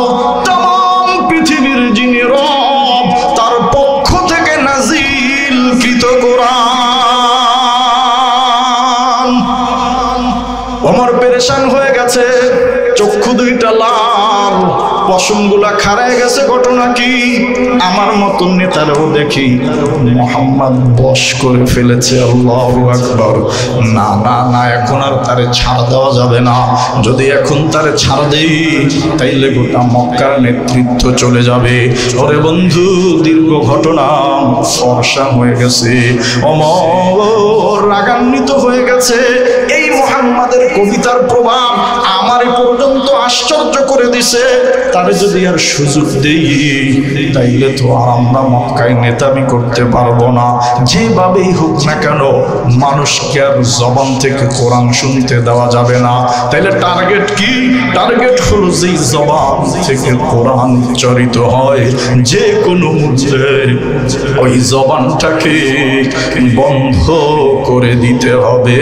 तमाम পৃথিবীর যিনি রব তার পক্ষ থেকে নাজিলকৃত কোরআন। ওমর পেরেশান হয়ে গেছে, চক্ষু দুইটা লাল, পশমগুলা খাড়ায় গেছে। ঘটনা কি? আমার মতন নেতারাও দেখি মুহাম্মদ বশ করে ফেলেছে। আল্লাহু আকবার। না না না, এখন আর তারে ছাড় দেওয়া যাবে না। যদি এখন তারে ছাড় দেই তাইলে গোটা মক্কার নেতৃত্ব চলে যাবে। ওরে বন্ধু, দীর্ঘ ঘটনা, ফর্সা হয়ে গেছে। ওমর রাগান্বিত হয়ে গেছে। এই মুহাম্মাদের কবিতার প্রভাব আমার পর্যন্ত আশ্চর্য করে দিছে। তারে যদি আর সুযোগ দেই তাইলে তো আর আমরা মক্কায় নেতামি করতে পারবো না। যেভাবেই হোক না কেন মানুষকে আর জবান থেকে কোরআন শুনতে দেওয়া যাবে না। তাইলে টার্গেট কি? টার্গেট হলো যেই জবান থেকে কোরআন উচ্চারিত হয় যে কোনো মূল্যে ওই জবানটাকে বন্ধ করে দিতে হবে।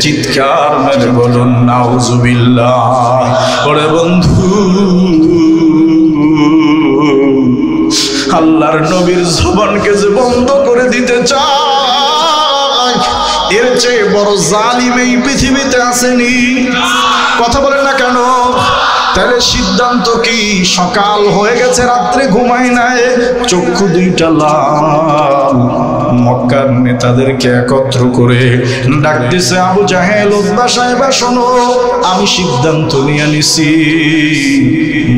চিৎকার মেরে বলুন নাউজুবিল্লাহ। ওরে বন্ধু, আল্লাহর নবীর জবানকে যে বন্ধ করে দিতে চায়, এর চেয়ে বড় জালিম এই পৃথিবীতে আসেনি। কথা বলেন না কেন? তাহলে সিদ্ধান্ত কি? সকাল হয়ে গেছে, রাত্রে ঘুমাই নাই, চক্ষু দুইটা লাল। মক্কার নেতাদেরকে একত্র করে ডাক দিছে, আবু জাহেল, উতবা সাহেবা শোনো, আমি সিদ্ধান্ত নিয়ে নিছি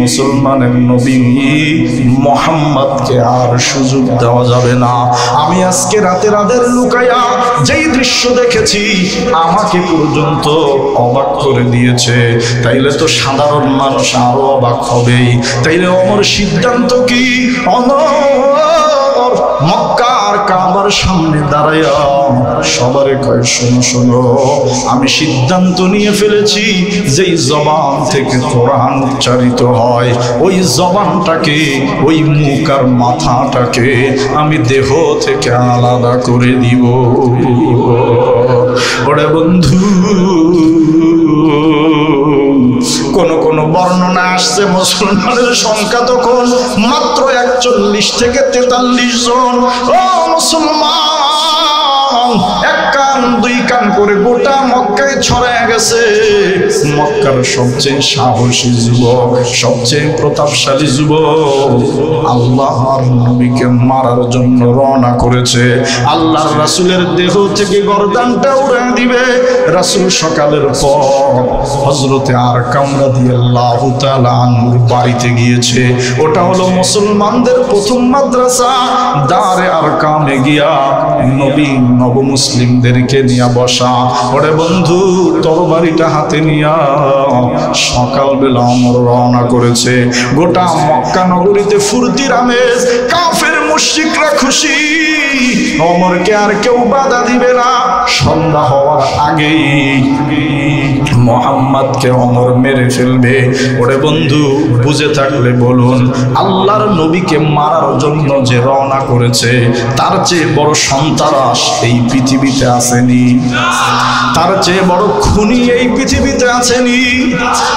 মুসলমানের নবী মুহাম্মদকে আর সুযোগ দেওয়া যাবে না। আমি আজকে রাতের আধারে লুকায়া যেই দৃশ্য দেখেছি আমাকে পর্যন্ত অবাক করে দিয়েছে। তাইলে তো সাধারণ মানুষ আরো অবাক হবেই। তাইলে ওমর সিদ্ধান্ত কি? ওমর মক্কার কাবার সামনে দাঁড়ায়া সবারে কয়, শোনো শোনো, আমি সিদ্ধান্ত নিয়ে ফেলেছি যেই জবান থেকে কোরআন উচ্চারিত হয় ওই জবানটাকে, ওই মুখ আর মাথাটাকে আমি দেহ থেকে আলাদা করে দিব। ওরে বন্ধু, কোন কোন বর্ণনা আসছে মুসলমানের সংখ্যা তখন মাত্র 41 থেকে 43 জন। ও মুসলমান, এক কান দুই কান করে গোটা মক্কায় ছড়ায় গেছে। মক্কার সবচেয়ে সাহসী যুবক, সবচেয়ে প্রতাপশালী যুবক আল্লাহর নবীকে মারার জন্য রওনা করেছে। আল্লাহর রাসূলের দেহ থেকে গর্দানটা উড়ে দিবে। রাসূল সকালের পর হযরতে আরকাম রাদিয়াল্লাহু তাআলা আনহুর বাড়িতে গিয়েছে। ওটা হলো মুসলমানদের প্রথম মাদ্রাসা। দারে আরকামে গিয়া নবী নবমুসলিমদেরকে নিয়ে বসা। ওরে বন্ধু, তরবারিটা হাতে নিয়া সকালবেলা ওমর রওনা করেছে। গোটা মক্কা নগরীতে ফুর্তির আমেজ, কাফের মুশরিকরা খুশি। ওমরকে আর কেউ বাধা দিবে না। সন্ধ্যা হওয়ার আগেই মুহাম্মদকে ওমর মেরে ফেলবে। ওরে বন্ধু, বুঝে থাকলে বলুন, আল্লাহর নবীকে মারার জন্য যে রওনা করেছে তার চেয়ে বড় সন্ত্রাস এই পৃথিবীতে আসেনি, তার চেয়ে বড় খুনি এই পৃথিবীতে আসেনি।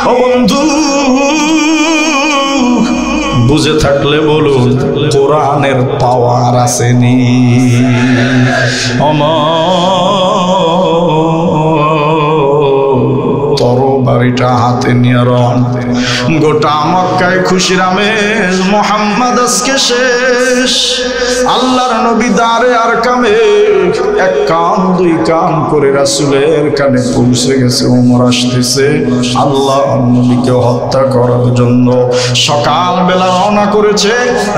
ও বন্ধু, বুঝে থাকলে বলুন, কোরআনের পাওয়ার আসেনি। তরবারিটা হাতে নিয়ে রওনা। গোটা মক্কায় খুশির আমেজ, মুহাম্মদ আজকে শেষ। আল্লাহর নবী দারে আরকামে এক কান দুই কান করে রাসূলের কানে পৌঁছে গেছে, ওমর আসতেছে আল্লাহ নবীকে হত্যা করার জন্য। সকালবেলা রওনা করেছে,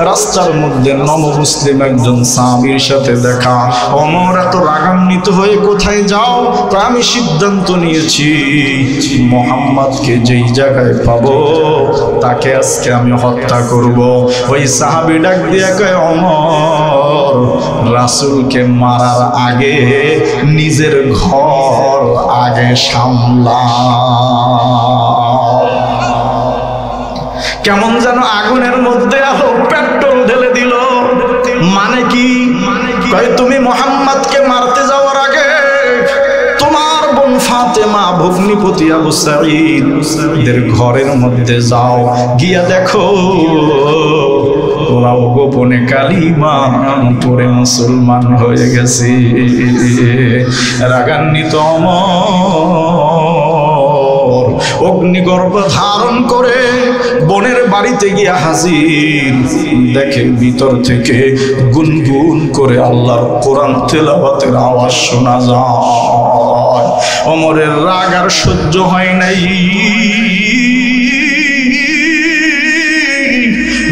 রাস্তার মধ্যে নবমুসলিম একজন সাহাবীর সাথে দেখা। ওমর এত রাগান্বিত হয়ে কোথায় যাও? তো আমি সিদ্ধান্ত নিয়েছি মুহাম্মদকে যেই জায়গায় পাবো তাকে আজকে আমি হত্যা করব। ওই সাহাবী ডাক দিয়ে কয়, ওমর রাসূলকে মারার আগে নিজের ঘর আগে সামলা। কেমন যেন আগুনের মধ্যে আরো পেট্রোল ঢেলে দিল। মানে কি? কয় তুমি মুহাম্মদকে মারতে যাওয়ার আগে তোমার বোন ফাতেমা, ভগ্নিপতি আবু সাঈদ এদের ঘরের মধ্যে যাও, গিয়া দেখো ওরাও গোপনে কালিমা পড়ে মুসলমান হয়ে গেছে। রাগান্বিত ওমর অগ্নিগর্ভ ধারণ করে বোনের বাড়িতে গিয়া হাজির, দেখে ভিতর থেকে গুনগুন করে আল্লাহর কোরআন তেলাওয়াতের আওয়াজ শোনা যায়। ওমরের রাগ আর সহ্য হয় নাই,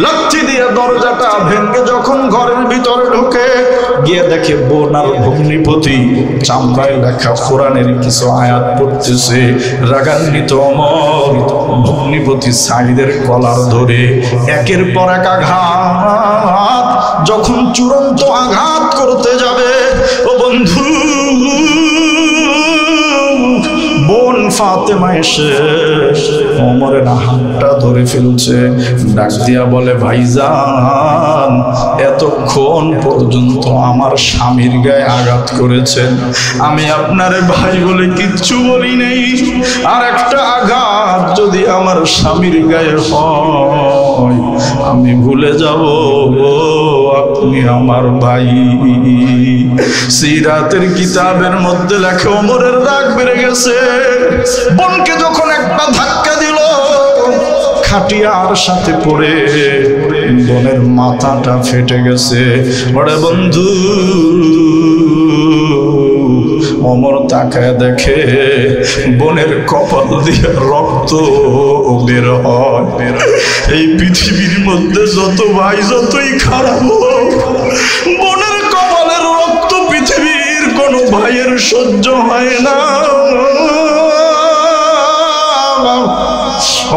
লাঠি দিয়ে দরজাটা ভেঙে যখন ঘরের ভিতরে ঢুকে গিয়ে দেখে বোন আর ভগ্নিপতি চামড়ায় লেখা কোরআনের কিছু আয়াত পড়তেছে। রাগান্বিত ওমর ভগ্নিপতি সাঈদের কলার ধরে একের পর এক আঘাত, যখন চূড়ান্ত আঘাত করতে যাবে, ও বন্ধু বোন ফাতেমা এসে ওমরের হাতটা ধরে ফেলছে, ডাক দিয়া বলে, ভাইজান এতক্ষণ পর্যন্ত আমার স্বামীর গায়ে আঘাত করেছেন, আমি আপনার ভাই বলে কিচ্ছু বলি নেই, আর একটা আঘাত যদি আমার স্বামীর গায়ে হয় আমি ভুলে যাব আপনি আমার ভাই। সিরাতের কিতাবের মধ্যে লেখা ওমরের রাগ বেড়ে গেছে। বোনকে যখন একটা ধাক্কা দিল, খাটিয়ার সাথে পড়ে বোনের মাথাটা ফেটে গেছে। ওরে বন্ধু ওমর তাকায় দেখে বোনের কপাল দিয়ে রক্ত বের হয়। এই পৃথিবীর মধ্যে যত ভাই যতই খারাপ হোক, বোনের কপালের রক্ত পৃথিবীর কোনো ভাইয়ের সহ্য হয় না।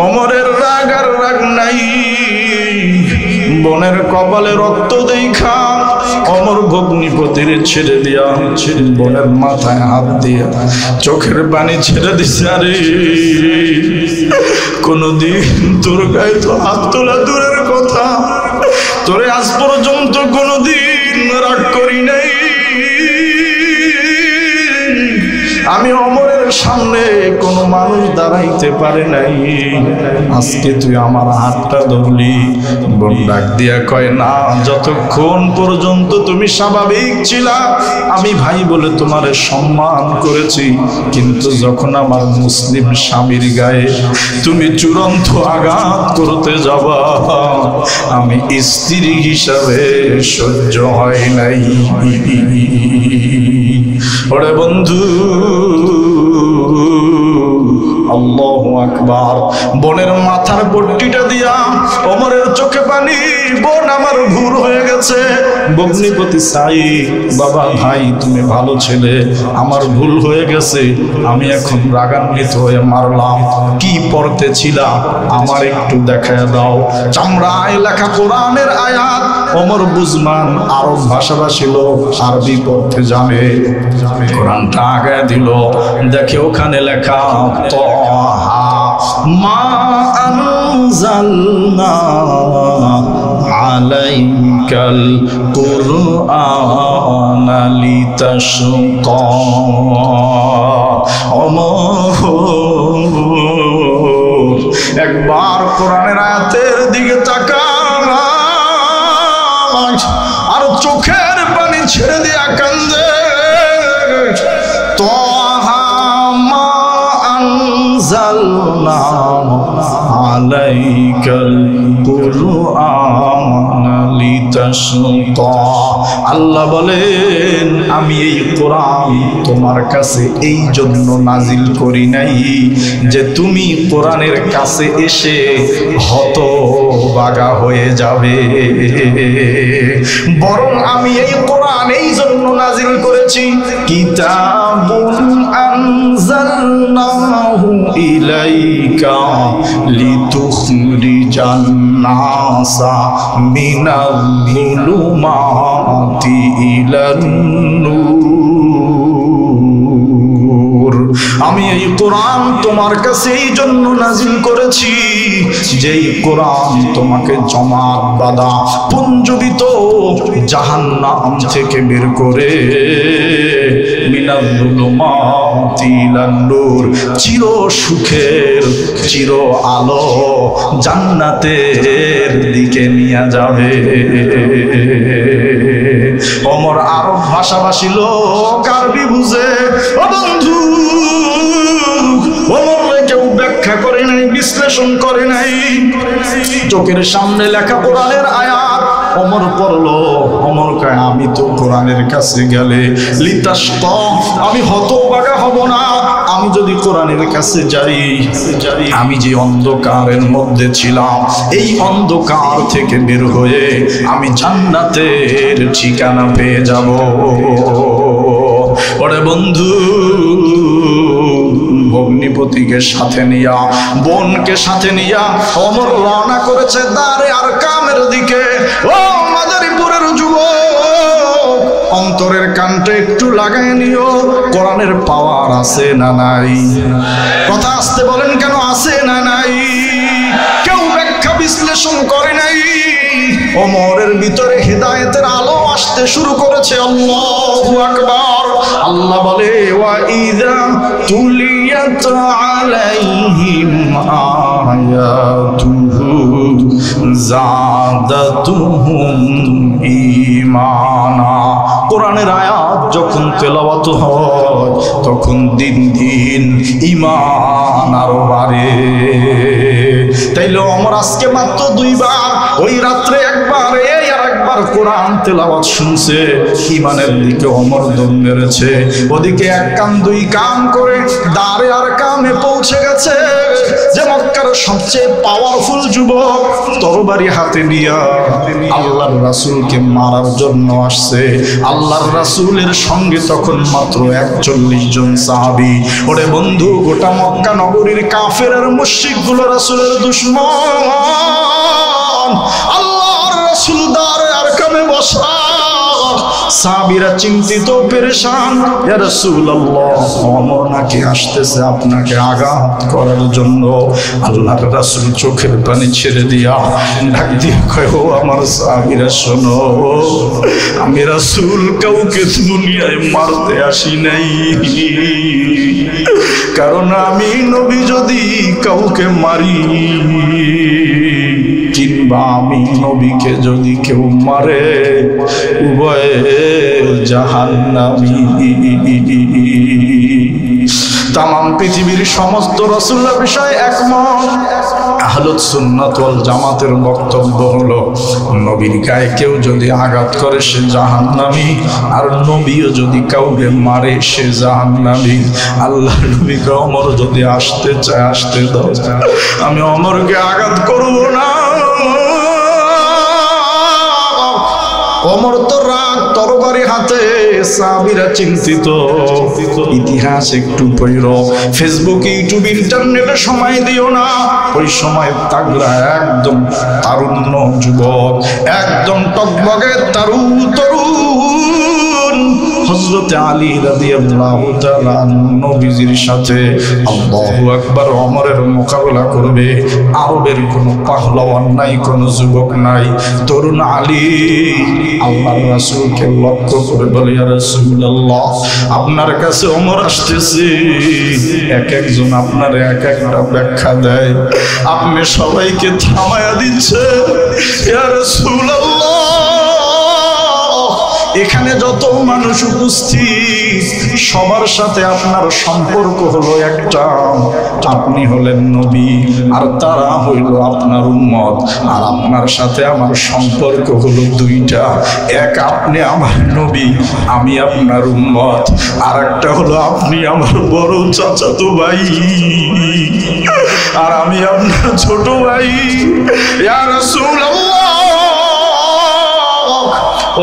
ওমরের রাগ আর রাগ নাই, বোনের কপালে রক্ত দেখা ওমর ভগ্নিপতির ছেড়ে দিয়া বোনের মাথায় হাত দিয়া চোখের পানি ছেড়ে দিছে। আরে কোনদিন তোর গায়ে তো হাত তোলা দূরের কথা, তোরে আজ পর্যন্ত কোনদিন রাগ করি নাই। আমি ওমরের সামনে কোনো মানুষ দাঁড়াইতে পারে নাই, আজকে তুই আমার হাতটা ধরলি। বোন ডাক দিয়া কয়, না, যতক্ষণ পর্যন্ত তুমি স্বাভাবিক ছিলা আমি ভাই বলে তোমারে সম্মান করেছি, কিন্তু যখন আমার মুসলিম স্বামীর গায়ে তুমি চূড়ান্ত আঘাত করতে যাবা আমি স্ত্রী হিসাবে সহ্য হয় নাই। ওরে বন্ধু আল্লাহু আকবার। বোনের মাথার পট্টিটা দিয়া ওমরের চোখে পানি, বোন আমার ভুল হয়ে গেছে। ভগ্নিপতি সাঈদ, বাবা ভাই তুমি ভালো ছেলে, আমার ভুল হয়ে গেছে, আমি এখন রাগান্বিত হয়ে মারলাম। কি পড়তেছিলা আমার একটু দেখায় দাও। চামড়ায় লেখা কোরআনের আয়াত। ওমর বুঝমান আরব ভাষাভাষী লোক, আরবি পড়তে জানে। কোরআনটা আগায় দিল, দেখে ওখানে লেখা তাহা মা আনজালনা আলাইকাল কুরআনা লিতাশকা। ওমর একবার কোরআনের আয়াতের দিকে তাকা আর চোখের পানি ছেড়ে দিয়া কান্দে। তাহা মা আনজালনা আলাইকাল القرآن لتشقى আল্লাহ বলেন আমি এই কোরআন তোমার কাছে এই জন্য নাজিল করি নাই যে তুমি কোরআনের কাছে এসে হতবাগা হয়ে যাবে, বরং আমি এই কোরআন এই জন্য নাজিল করেছি কিতাবুন আনজালনাহু ইলাইকা লিতুখরিজান নাসা মিনাল যুলুমাতি ইলান নূর। আমি এই কোরআন তোমার কাছে এই জন্য নাজিল করেছি যেই কোরআন তোমাকে জমাত বাঁধা পুঞ্জবিত জাহান্নাম থেকে বের করে মিনাল যুলুমাতি ইলান নূর চির সুখের চির আলো জান্নাতের দিকে নিয়ে যাবে। ওমর আরব ভাষাভাষী লোক, আরবি বুঝে। ও বন্ধু, ওমর কেউ ব্যাখ্যা করে নাই, বিশ্লেষণ করে নাই। চোখের সামনে লেখা কোরআনের আয়াত ওমর পড়লো, ওমর কয় আমি তো কোরআনের কাছে গেলে লিতাশকা আমি হতভাগা হব না। আমি যদি কোরআনের কাছে যাই, আমি যে অন্ধকারের মধ্যে ছিলাম এই অন্ধকার থেকে বের হয়ে আমি জান্নাতের ঠিকানা পেয়ে যাব। ওরে বন্ধু, ভগ্নিপতিকে সাথে নিয়া, বোনকে সাথে নিয়া ওমর রওনা করেছে দারে আরকামের দিকে। ও মাদারীপুরের যুবক, অন্তরের কানটা একটু লাগায় নিও, কোরআনের পাওয়ার আছে না নাই? কথা আসতে বলেন কেন, আছে না নাই? কেউ ব্যাখ্যা বিশ্লেষণ করে নাই। ওমরের ভিতরে হিদায়াতের আলো আসতে শুরু করেছে। আল্লাহু আকবার। আল্লাহ বলে ওয়া ইযা তুলিয়াত আলাইহিম আয়াতুহু যাদাতুহুম ঈমানা। কোরআনের আয়াত যখন তেলাওয়াত হয় তখন দিন দিন ঈমান আরো বাড়ে। তাইলে ওমর আজকে মাত্র দুইবার, ওই রাত্রে একবার, এই আর একবার কোরআন তেলাওয়াত শুনছে, ঈমানের দিকে ওমর দম মেরেছে। ওদিকে এক কান দুই কান করে দারে আরকামে পৌঁছে গেছে, যে মক্কার সবচেয়ে পাওয়ারফুল যুবক তরবারি হাতে নিয়ে আল্লাহর রাসূলকে মারার জন্য আসছে। আল্লাহর রাসূলের সঙ্গে তখন মাত্র 41 জন সাহাবী। ওরে বন্ধু, গোটা মক্কা নগরীর কাফের আর মুশরিকগুলো রাসূলের দুশমন। আল্লাহর রাসূল দারে আরকামে বসা, সাহাবীরা চিন্তিত পেরেশান, ইয়া রাসূলুল্লাহ ওমর নাকি আসতেছে আপনাকে আঘাত করার জন্য। আল্লাহর রাসূল চোখের পানি ছেড়ে দিয়া ডাক দিয়ে কয়, ও আমার সাহাবীরা শোনো, আমি রাসূল কাউকে দুনিয়ায় মারতে আসি নাই, কারণ আমি নবী যদি কাউকে মারি কিংবা আমি নবীকে যদি কেউ মারে উভয়ে জাহান্নামী। তামাম পৃথিবীর সমস্ত রাসূলুল্লাহ বিষয়ে একমত। আহলুস সুন্নাত ওয়াল জামাতের বক্তব্য হলো নবীর গায়ে কেউ যদি আঘাত করে সে জাহান্নামী, আর নবীও যদি কাউকে মারে সে জাহান্নামী। আল্লাহর নবী ওমর যদি আসতে চায় আসতে দাও, আমি ওমরকে আঘাত করব না। ওমর তো রাগ, তরবারি হাতে, সাহাবীরা চিন্তিত। ইতিহাস একটু পড়ো, ফেসবুক, ইউটিউব, ইন্টারনেটে সময় দিও না। ওই সময় তাগড়া একদম তারুণ্য যুবক, একদম টকবগে তরুণ হযরত আলী রাদিয়াল্লাহু তাআলা নবীজির সাথে আল্লাহু আকবার ওমরের মোকাবেলা করবে। আরবের কোনো পাহলওয়ান নাই, কোনো যুবক নাই, তরুণ আলী আল্লাহর রাসূলকে লক্ষ্য করে বলে, ইয়া রাসূলুল্লাহ আপনার কাছে ওমর আসতেছে। এক একজন আপনার এক একটা ব্যাখ্যা দেয়, আপনি সবাইকে থামায়া দিচ্ছেন। ইয়া রাসূলুল্লাহ এখানে যত মানুষ উপস্থিত সবার সাথে আপনার সম্পর্ক হলো একটা, আপনি হলেন নবী আর তারা হইল আপনার উম্মত। আর আপনার সাথে আমার সম্পর্ক হলো দুইটা, এক আপনি আমার নবী আমি আপনার উম্মত, আর একটা হলো আপনি আমার বড় চাচাতো ভাই আর আমি আপনার ছোট ভাই। ইয়া রাসূলুল্লাহ,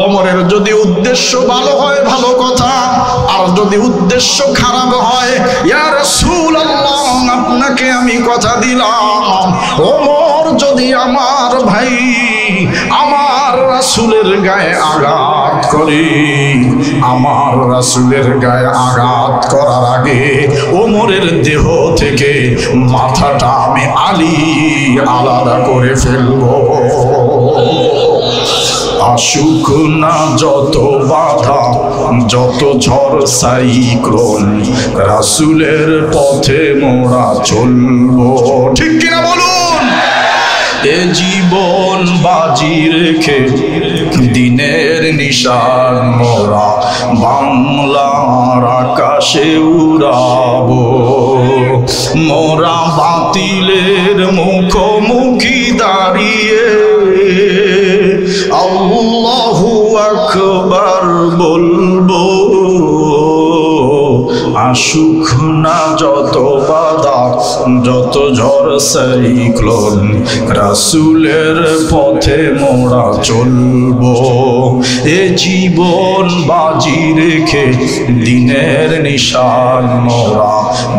ওমরের যদি উদ্দেশ্য ভালো হয় ভালো কথা, আর যদি উদ্দেশ্য খারাপ হয়, ইয়া রাসূলুল্লাহ আপনাকে আমি কথা দিলাম, ওমর যদি আমার ভাই আমার রাসূলের গায়ে আঘাত করে, আমার রাসূলের গায়ে আঘাত করার আগে ওমরের দেহ থেকে মাথাটা আমি আলাদা করে ফেলবো। আসুক না যত বাধা, যত ঝড় সাইক্লোন, রাসূলের পথে মোরা চলবো। ঠিক কিনা বলুন? এ জীবন বাজি রেখে দিনের নিশান মোরা বাংলার আকাশে উড়াবো। মোরা বাতিলের মুখোমুখি দাঁড়িয়ে আল্লাহু আকবার বলবো। আসুক না যত বাধা, যত ঝড় সাইক্লোন, রাসূলের পথে মোরা চলবো। এ জীবন বাজি রেখে দিনের নিশান মোরা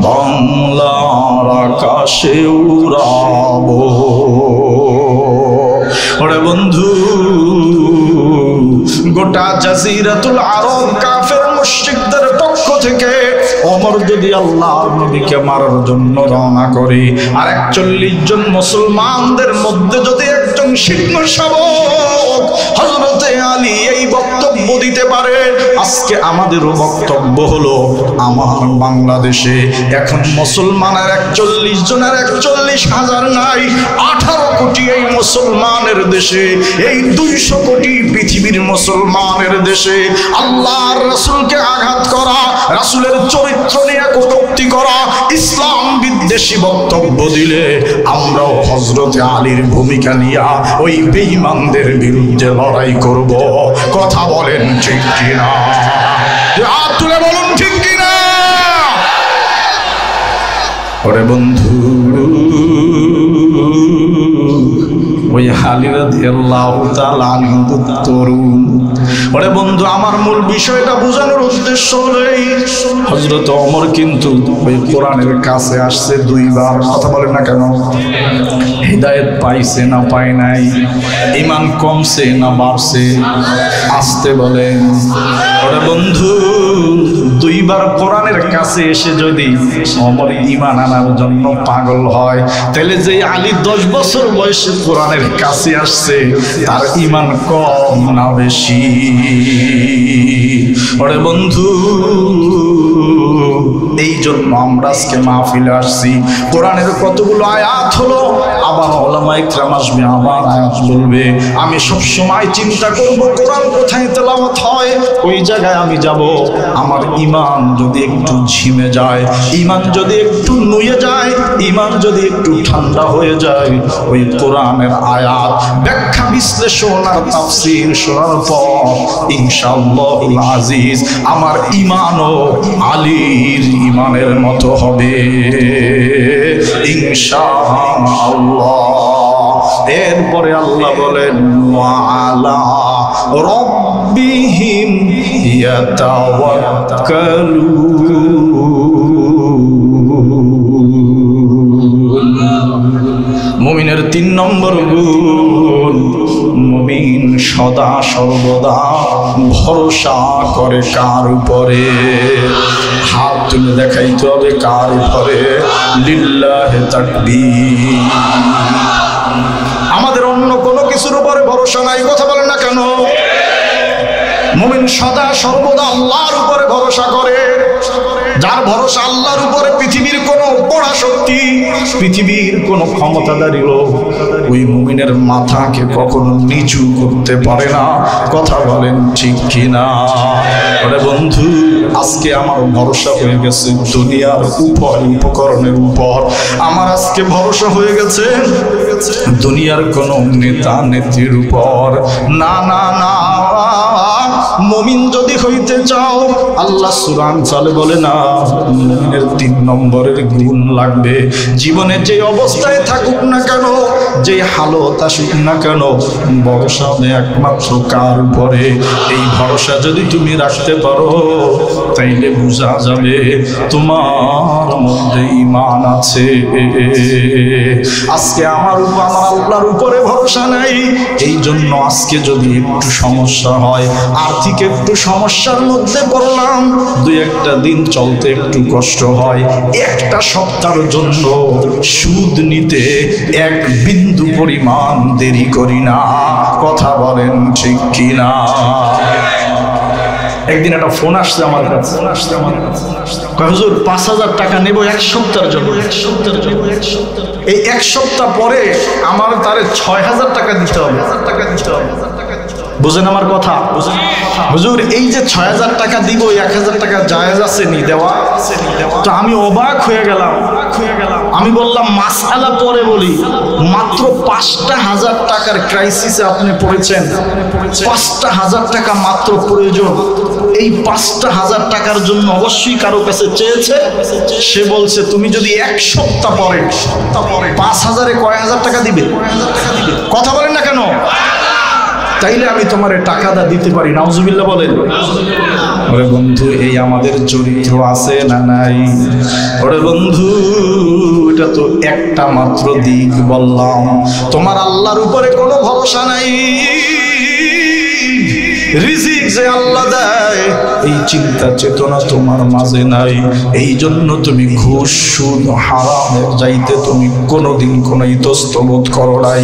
বাংলার আকাশে উড়াবো। ওরে বন্ধু, গোটা জাজিরাতুল আরব কাফের মুশরিকদের পক্ষ থেকে ওমর যদি আল্লাহর নবীকে মারার জন্য রওনা করে, আর 41 জন মুসলমানদের মধ্যে যদি একজন সিংহ শাবক হযরতে আলী এই বক্তব্য দিতে পারে, আজকে আমাদেরও বক্তব্য হলো আমার বাংলাদেশে এখন মুসলমানের 41 জনের 41,000 নাই, 18 কোটি এই মুসলমানের দেশে, এই 200 কোটি পৃথিবীর মুসলমানের দেশে আল্লাহর রাসূলকে আঘাত করা, রাসূলের চরিত্র নিয়ে কটূক্তি করা, ইসলাম বিদ্বেষী বক্তব্য দিলে আমরাও হযরতে আলীর ভূমিকা নিয়ে ওই বেঈমানদের বিরুদ্ধে লড়াই করব। কথা বলেন ঠিক কিনা? হাত তুলে বলুন ঠিক কিনা? ওরে বন্ধু, ওই আলী রাদিয়াল্লাহু তাআলা আনহু তরুণ। ওরে বন্ধু, আমার মূল বিষয়টা বোঝানোর উদ্দেশ্য হলো এই, হযরত ওমর কিন্তু ওই কোরআনের কাছে আসছে 2 বার। কথা বলেন না কেন? হিদায়াত পাইছে না পায় নাই? ঈমান কমছে না বাড়ছে? আসতে বলেন। ওরে বন্ধু, 2 বার কোরআনের কাছে এসে যদি ওমর ঈমান আনার জন্য পাগল হয়, তাহলে যে আলী 10 বছর বয়সে কোরআনের কাছে আসছে তার ঈমান কম না বেশি? ওরে বন্ধু, এই জন্য আমরা আজকে মাহফিলে আসছি। কোরআনের কতগুলো আয়াত হলো, আবার উলামায়ে কিরাম আসবে, আবার আয়াত বলবে। আমি সব সময় চিন্তা করব কোরআন কোথায় তেলাওয়াত হয়, ওই জায়গায় আমি যাব। আমার ঈমান যদি একটু ঝিমে যায়, ঈমান যদি একটু নুয়ে যায়, ঈমান যদি একটু ঠান্ডা হয়ে যায়, ওই কোরআনের আয়াত ব্যাখ্যা বিশ্লেষণ আর তাফসীর শোনার পর ইনশাআল্লাহুল আজিজ আমার ঈমানও আলীর ঈমানের মতো হবে ইনশাআল্লাহ। এরপরে আল্লাহ বলেন ওয়ালা রাব্বিহিম ইয়াতাওয়াক্কালুন। মুমিনের 3 নম্বর গুণ, মুমিন সদা সর্বদা ভরসা করে কার উপরে? হাত তুলে দেখাইতে হবে কার উপরে? লিল্লাহি তাকবীর। আমাদের অন্য কোনো কিছুর উপরে ভরসা নাই। কথা বলেন না কেন? মুমিন সদা সর্বদা আল্লাহর উপরে ভরসা করে। যার ভরসা আল্লাহর উপরে পৃথিবীর কোনো পরাশক্তি, পৃথিবীর কোনো ক্ষমতাধারী লোক ওই মুমিনের মাথাকে কখনো নিচু করতে পারে না। কথা বলেন ঠিক কিনা? আরে বন্ধু, আজকে আমার ভরসা হয়ে গেছে দুনিয়ার উপকরণের উপর। আমার আজকে ভরসা হয়ে গেছে দুনিয়ার কোন নেতা নেত্রীর উপর। না না না, মুমিন যদি হইতে চাও, আল্লাহ সূরা আনফালে বলে না, মুমিনের 3 নম্বরের গুণ লাগবে। জীবনে যে অবস্থায় থাকুক না কেন, যে হালত আসুক না কেন, ভরসা একমাত্র কার উপরে? এই ভরসা যদি তুমি রাখতে পারো, তাইলে বোঝা যাবে তোমার মধ্যে ঈমান আছে। আজকে আমার আল্লাহর উপরে ভরসা নাই। এই জন্য আজকে যদি একটু সমস্যা হয়, আর্থিক একটু সমস্যার মধ্যে পড়লাম, 2-1 দিন চলতে একটু কষ্ট হয়, একটা সপ্তাহের জন্য সুদ নিতে 1 বিন্দু পরিমাণ দেরি করি না। কথা বলেন ঠিক কিনা? একদিন একটা ফোন আসছে আমার কাছে, হুজুর 5000 টাকা নেব 1 সপ্তাহের জন্য। এই 1 সপ্তাহ পরে আমার তারে 6000 টাকা দিতে হবে। বুঝেন আমার কথা? হুজুর এই যে 6000 টাকা দিব, 1000 টাকা জায়েজ আছে নি দেওয়া? তো আমি অবাক হয়ে গেলাম। আমি বললাম মাসআলা পরে বলি, মাত্র 5,000 টাকার ক্রাইসিসে আপনি পড়েছেন, 5,000 টাকা মাত্র প্রয়োজন। এই 5,000 টাকার জন্য অবশ্যই কারো কাছে চেয়েছে। সে বলছে তুমি যদি 1 সপ্তাহ পরে 5,000-এ কয় হাজার টাকা দিবে? কথা বলেন না কেন? তাইলে আমি তোমার টাকাটা দিতে পারি। নাউজুবিল্লাহ বলেন। ওরে বন্ধু, এই আমাদের চরিত্র আছে না নাই? ওরে বন্ধু, এটা তো একটা মাত্র দিক বললাম। তোমার আল্লাহর উপরে কোনো ভরসা নাই। রিজিক যে আল্লাহ দেয়, এই চিন্তা চেতনা তোমার মাঝে নাই। এই জন্য তুমি ঘুষ, সুদ, হারামের যাইতে তুমি কোনোদিন কোনো ইতস্তবোধ করো নাই,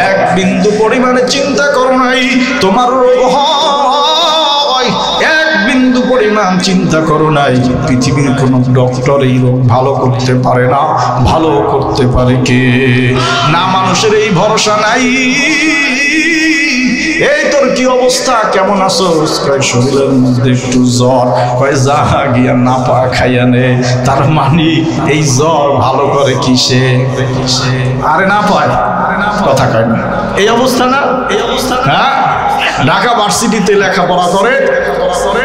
1 বিন্দু পরিমাণে চিন্তা করো নাই। তোমার রোগ হয়, 1 বিন্দু পরিমাণ চিন্তা করো নাই। পৃথিবীর কোন ডক্টর এই রোগ ভালো করতে পারে না। ভালো করতে পারে কে? না, মানুষের এই ভরসা নাই। এই তোর কি অবস্থা, কেমন আছো? শরীরের মধ্যে একটু জ্বর, কয় যা গিয়া না পা খাইয়া নে। তার মানে এই জ্বর ভালো করে কিসে? আরে না পায়, কথা কয় না। এই অবস্থা না? হ্যাঁ, ঢাকা ভার্সিটিতে লেখাপড়া করে,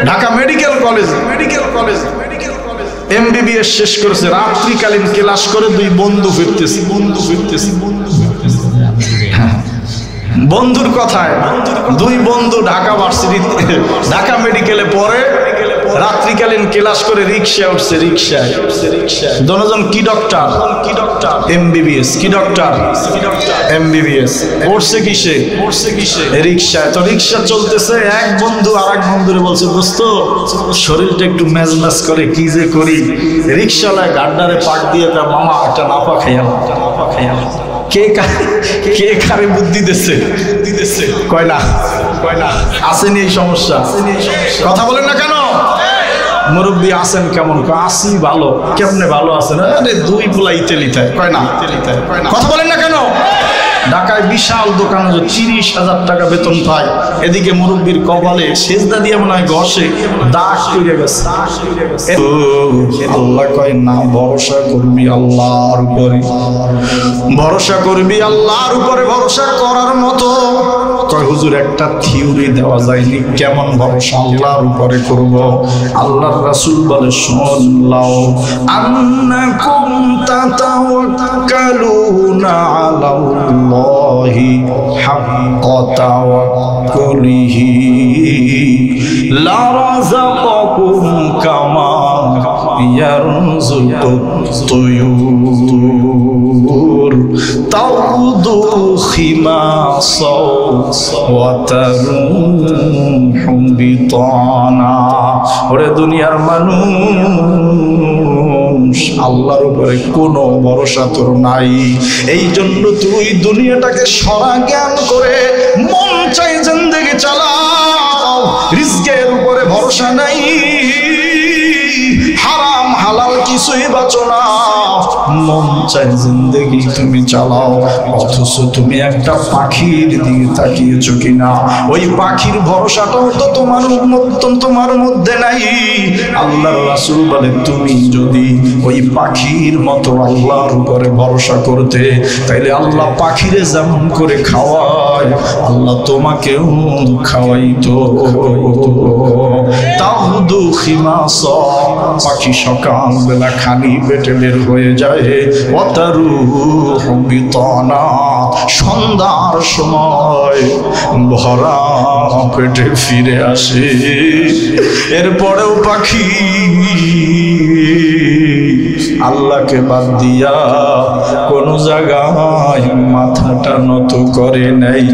ঢাকা মেডিকেল কলেজ MBBS শেষ করেছে, রাত্রিকালীন ক্লাস করে 2 বন্ধু ফিরতেছি। বন্ধুর কথায় 2 বন্ধু ঢাকা ভার্সিটিতে, ঢাকা মেডিকেলে পড়ে, রাত্রিকালীন ক্লাস করে রিক্সায় উঠছে। রিক্সায় দুজন কি ডক্টর? MBBS। কি ডক্টর? MBBS। পড়ছে কিসে? রিক্সায়। তো রিক্সা চলতেছে, এক বন্ধু আরেক বন্ধুরে বলছে, দোস্ত শরীরটা একটু ম্যাজ করে, কি যে করি। রিক্সাওয়ালায় গাড্ডারে পাক দিয়ে তার মামা একটা নাপা খাইয়াল। কে কারে বুদ্ধি দিচ্ছে? কয় না আসেনি এই সমস্যা। কথা বলেন না কেন? মুরব্বী আছেন কেমন? আসি ভালো। কেমনে ভালো আছেন? আরে 2 পোলা ইতালিতে। কয় না। কথা বলেন না কেন? ঢাকায় বিশাল দোকানে 30,000 টাকা বেতন পায়, এদিকে মুরব্বীর কপালে সেজদা দিয়ে মনে হয় ঘষে দাগ করে গেছে। আল্লাহ কয় না, ভরসা করবি আল্লাহর উপরে। ভরসা করবি আল্লাহর উপরে। ভরসা করার মতো কয় হুজুর একটা থিওরি দেওয়া যায়নি, কেমন ভরসা আল্লাহর উপরে করব? আল্লাহর রাসূল বলে, শুনলাও আন্নাকুম তাতাওয়াক্কালুনা আলাল্লাহি হাক্কা তাওয়াক্কুলিহি লা রাযাকাকুম কামা ইয়ারযুকুত তুয়ুর তাউদু খিমাসাও ওয়া তারুহু বিতানা। ওরে দুনিয়ার মানুষ, আল্লাহর উপরে কোনো ভরসা তোর নাই। এই জন্য তুই দুনিয়াটাকে সরা জ্ঞান করে মন চাই জিন্দেগি চালাও। রিজকের উপরে ভরসা নাই, হারাম কিছুই বাঁচো না, মন চায় জিন্দেগি তুমি চালাও, অথচ তুমি একটা পাখির দিকে তাকিয়েছো কিনা? ওই পাখির ভরসাটাও তো তোমার মধ্যে নাই। আল্লাহর রাসূল বলে, তুমি যদি ওই পাখির মতো আল্লাহর উপরে ভরসা করতে, তাইলে আল্লাহ পাখিরে যেমন করে খাওয়ায় আল্লাহ তোমাকেও খাওয়াইতো। তাউদু খিমাসা, পাখি সকাল বেলা খালি পেটে বের হয়ে যায়, ওয়াতারুহু বিতানা, সন্ধ্যার সময় ভরা পেটে ফিরে আসে। এরপরেও পাখি আল্লাহকে বাদ দিয়া কোন জায়গায় মাথাটা নত করে নাই।